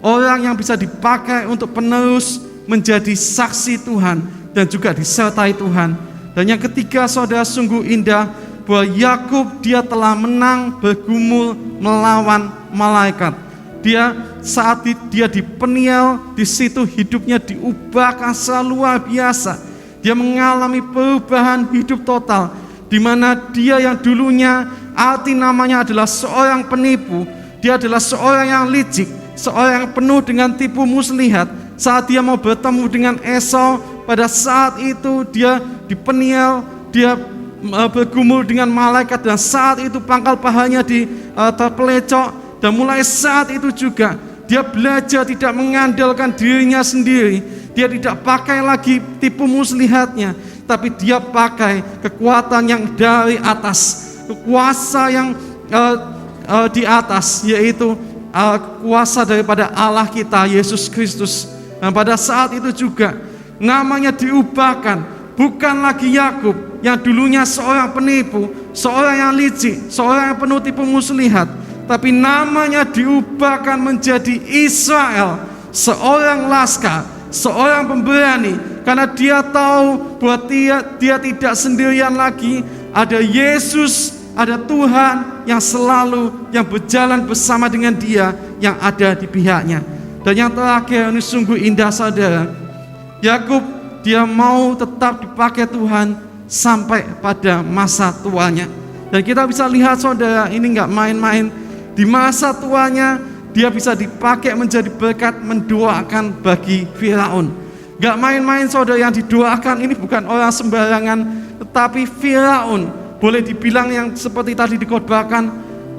orang yang bisa dipakai untuk penerus menjadi saksi Tuhan dan juga disertai Tuhan. Dan yang ketiga, saudara, sungguh indah bahwa Yakub dia telah menang bergumul melawan malaikat. Dia saat dia di Peniel, di situ hidupnya diubahkan secara luar biasa. Dia mengalami perubahan hidup total, di mana dia yang dulunya arti namanya adalah seorang penipu, dia adalah seorang yang licik, seorang yang penuh dengan tipu muslihat. Saat dia mau bertemu dengan Esau, pada saat itu dia di Peniel, dia bergumul dengan malaikat, dan saat itu pangkal pahanya terpelecok. Dan mulai saat itu juga dia belajar tidak mengandalkan dirinya sendiri. Dia tidak pakai lagi tipu muslihatnya, tapi dia pakai kekuatan yang dari atas, kuasa yang di atas, yaitu kuasa daripada Allah kita, Yesus Kristus. Dan pada saat itu juga namanya diubahkan, bukan lagi Yakub yang dulunya seorang penipu, seorang yang licik, seorang yang penuh tipu muslihat, tapi namanya diubahkan menjadi Israel, seorang laskar, seorang pemberani, karena dia tahu bahwa dia tidak sendirian lagi. Ada Yesus, ada Tuhan yang selalu yang berjalan bersama dengan dia, yang ada di pihaknya. Dan yang terakhir, ini sungguh indah, saudara. Yakub dia mau tetap dipakai Tuhan sampai pada masa tuanya. Dan kita bisa lihat, saudara, ini nggak main-main. Di masa tuanya dia bisa dipakai menjadi berkat mendoakan bagi Firaun. Gak main-main, saudara, yang didoakan ini bukan orang sembarangan, tetapi Firaun, boleh dibilang yang seperti tadi dikhotbahkan,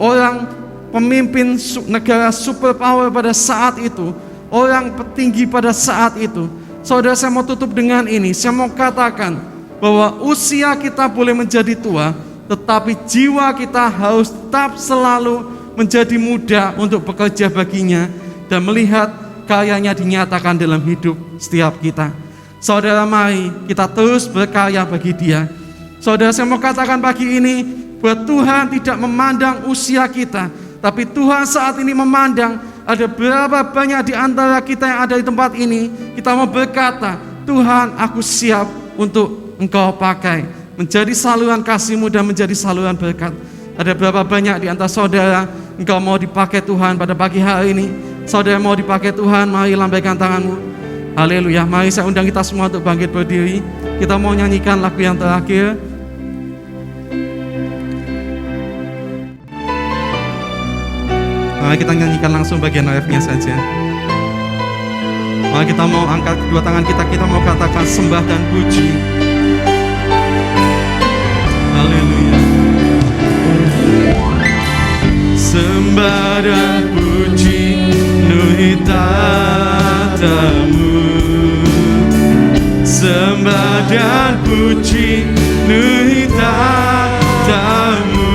orang pemimpin negara superpower pada saat itu, orang petinggi pada saat itu. Saudara, saya mau tutup dengan ini. Saya mau katakan bahwa usia kita boleh menjadi tua, tetapi jiwa kita harus tetap selalu menjadi muda untuk bekerja baginya dan melihat karyanya dinyatakan dalam hidup setiap kita. Saudara, mari kita terus berkarya bagi Dia. Saudara, saya mau katakan pagi ini bahwa Tuhan tidak memandang usia kita, tapi Tuhan saat ini memandang ada berapa banyak di antara kita yang ada di tempat ini. Kita mau berkata, Tuhan, aku siap untuk Engkau pakai menjadi saluran kasih-Mu dan menjadi saluran berkat. Ada berapa banyak di antara saudara engkau mau dipakai Tuhan pada pagi hari ini? Saudara mau dipakai Tuhan, mari lambaikan tanganmu. Haleluya. Mari saya undang kita semua untuk bangkit berdiri. Kita mau nyanyikan lagu yang terakhir. Mari kita nyanyikan langsung bagian refnya saja. Mari kita mau angkat kedua tangan kita, kita mau katakan sembah dan puji. Haleluya. Sembah dan puji penuhi tatamu. Sembah dan puji penuhi tatamu.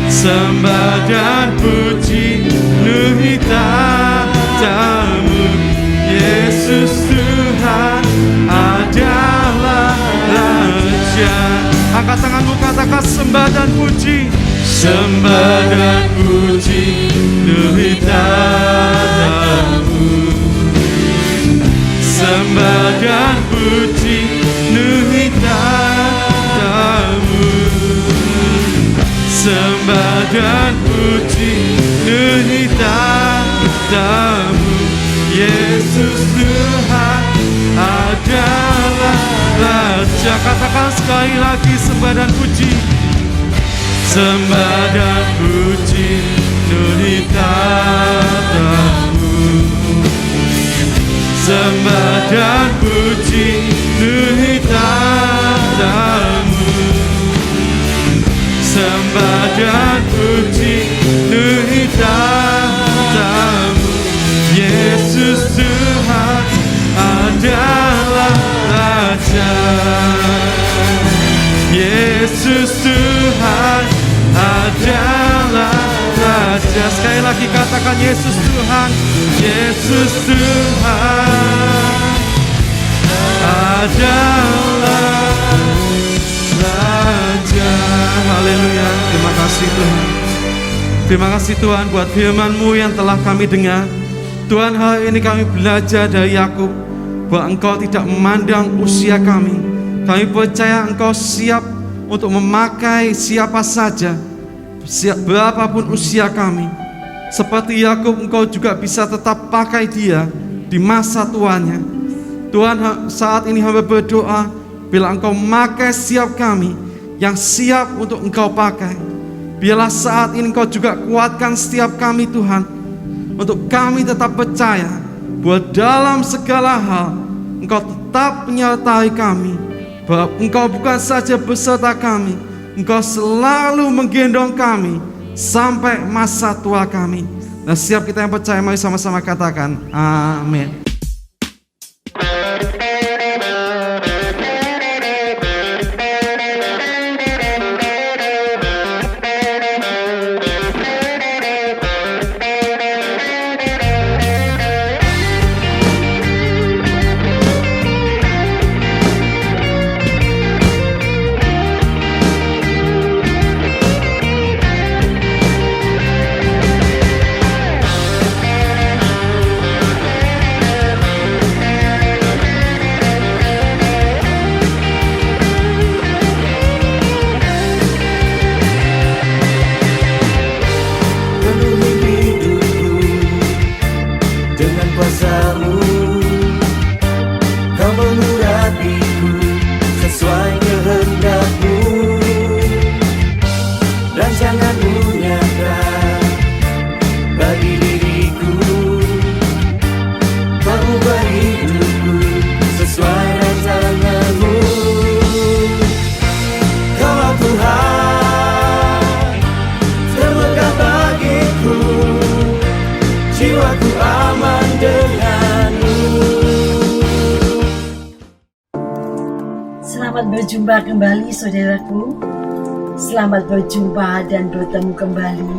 Sembah dan puji penuhi tatamu. Yesus Angkat tanganmu, katakan sembah dan puji. Sembah dan puji nuhitamu. Sembah dan puji nuhitamu. Sembah dan puji nuhitamu. Yesus Tuhan adalah Raja. Katakan sekali lagi, sembah dan puji. Sembah dan puji nuhitamu. Sembah dan puji nuhitamu. Sembah dan puji nuhitamu. Yesus Tuhan adalah Raja. Yesus Tuhan adalah Raja. Sekali lagi katakan, Yesus Tuhan. Yesus Tuhan adalah Raja. Haleluya. Terima kasih Tuhan. Terima kasih Tuhan buat firman-Mu yang telah kami dengar. Tuhan, hari ini kami belajar dari Yakub bahwa Engkau tidak memandang usia kami. Kami percaya Engkau siap untuk memakai siapa saja, berapapun usia kami. Seperti Yakub, Engkau juga bisa tetap pakai dia di masa tuanya. Tuhan, saat ini hamba berdoa, bila Engkau memakai setiap kami yang siap untuk Engkau pakai, biarlah saat ini Engkau juga kuatkan setiap kami Tuhan, untuk kami tetap percaya bahwa dalam segala hal Engkau tetap menyertai kami, bahwa Engkau bukan saja beserta kami, Engkau selalu menggendong kami sampai masa tua kami. Dan setiap kita yang percaya, mari sama-sama katakan amin. Selamat berjumpa kembali saudaraku. Selamat berjumpa dan bertemu kembali.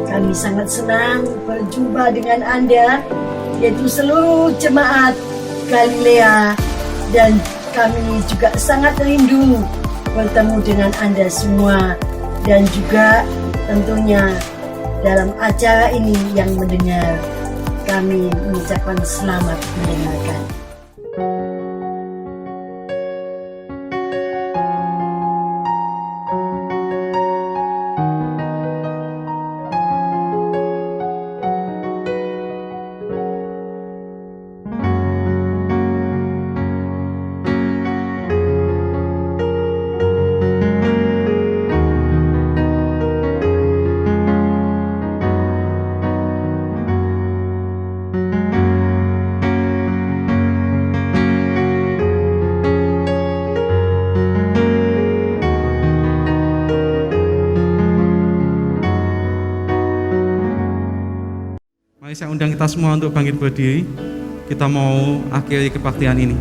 Kami sangat senang berjumpa dengan Anda, yaitu seluruh jemaat Galilea, dan kami juga sangat rindu bertemu dengan Anda semua, dan juga tentunya dalam acara ini yang mendengar. Kami mengucapkan selamat mendengarkan. Saya undang kita semua untuk bangkit berdiri. Kita mau akhiri kebaktian ini.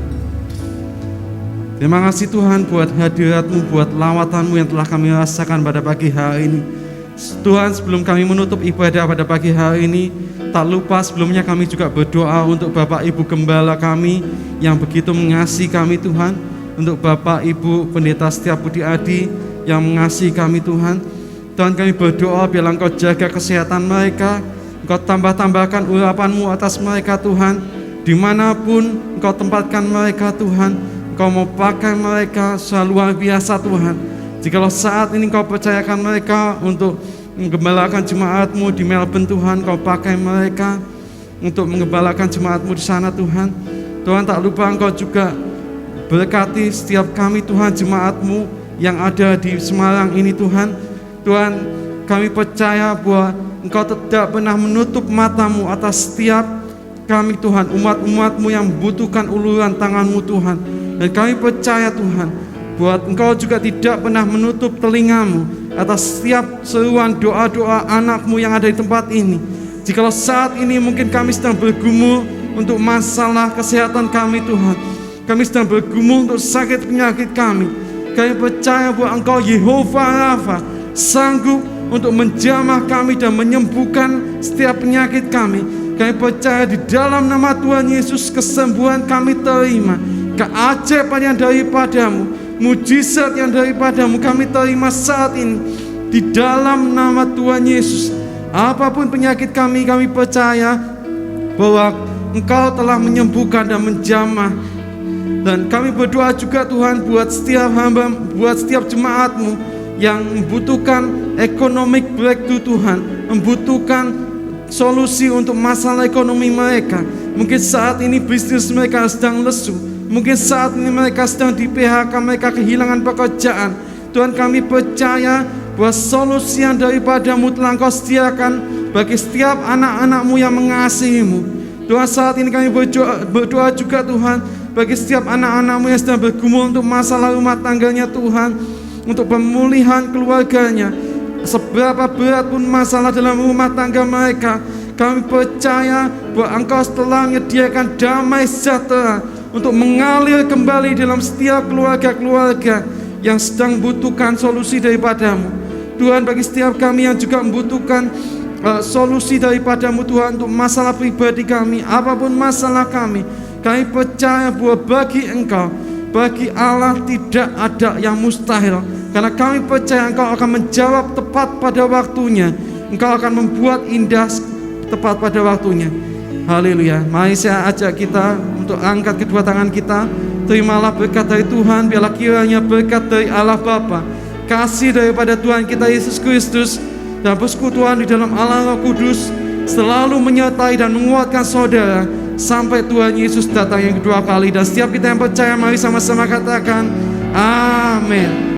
Terima kasih Tuhan buat hadirat-Mu, buat lawatan-Mu yang telah kami rasakan pada pagi hari ini. Tuhan, sebelum kami menutup ibadah pada pagi hari ini, tak lupa sebelumnya kami juga berdoa untuk Bapak Ibu Gembala kami yang begitu mengasihi kami Tuhan, untuk Bapak Ibu Pendeta Setia Budi Adi, yang mengasihi kami Tuhan. Tuhan, kami berdoa biarlah Engkau jaga kesehatan mereka, Engkau tambahkan urapan-Mu atas mereka Tuhan. Dimanapun Engkau tempatkan mereka Tuhan, Engkau mau pakai mereka selalu luar biasa Tuhan. Jikalau saat ini Engkau percayakan mereka untuk menggembalakan jemaat-Mu di Melbourne Tuhan, Engkau pakai mereka untuk menggembalakan jemaat-Mu di sana Tuhan. Tuhan, tak lupa Engkau juga berkati setiap kami Tuhan, jemaat-Mu yang ada di Semarang ini Tuhan. Tuhan, kami percaya bahwa Engkau tidak pernah menutup mata-Mu atas setiap kami Tuhan, umat-umat-Mu yang membutuhkan uluran tangan-Mu Tuhan. Dan kami percaya Tuhan, bahwa Engkau juga tidak pernah menutup telinga-Mu atas setiap seruan doa-doa anak-Mu yang ada di tempat ini. Jikalau saat ini mungkin kami sedang bergumul untuk masalah kesehatan kami Tuhan, kami sedang bergumul untuk sakit penyakit kami percaya bahwa Engkau Yehovah Rafa sanggup untuk menjamah kami dan menyembuhkan setiap penyakit kami. Kami percaya di dalam nama Tuhan Yesus kesembuhan kami terima, keajaiban yang daripada-Mu, mujizat yang daripada-Mu kami terima saat ini di dalam nama Tuhan Yesus. Apapun penyakit kami percaya bahwa Engkau telah menyembuhkan dan menjamah. Dan kami berdoa juga Tuhan buat setiap hamba, buat setiap jemaat-Mu yang membutuhkan economic breakthrough Tuhan, membutuhkan solusi untuk masalah ekonomi mereka. Mungkin saat ini bisnis mereka sedang lesu, mungkin saat ini mereka sedang di PHK, mereka kehilangan pekerjaan. Tuhan, kami percaya bahwa solusi yang daripada-Mu telah Engkau sediakan bagi setiap anak-anak-Mu yang mengasihi-Mu. Tuhan, saat ini kami berdoa juga Tuhan bagi setiap anak-anak-Mu yang sedang bergumul untuk masalah rumah tangganya Tuhan, untuk pemulihan keluarganya. Seberapa berat pun masalah dalam rumah tangga mereka, kami percaya bahwa Engkau telah menyediakan damai sejahtera untuk mengalir kembali dalam setiap keluarga-keluarga yang sedang membutuhkan solusi daripada-Mu. Tuhan, bagi setiap kami yang juga membutuhkan solusi daripada-Mu Tuhan untuk masalah pribadi kami, apapun masalah kami percaya bahwa bagi Engkau, bagi Allah tidak ada yang mustahil. Karena kami percaya Engkau akan menjawab tepat pada waktunya, Engkau akan membuat indah tepat pada waktunya. Haleluya. Mari saya ajak kita untuk angkat kedua tangan kita. Terimalah berkat dari Tuhan. Biarlah kiranya berkat dari Allah Bapa, kasih daripada Tuhan kita Yesus Kristus, dan persekutuan di dalam Allah Roh Kudus selalu menyertai dan menguatkan saudara sampai Tuhan Yesus datang yang kedua kali. Dan setiap kita yang percaya, mari sama-sama katakan amin.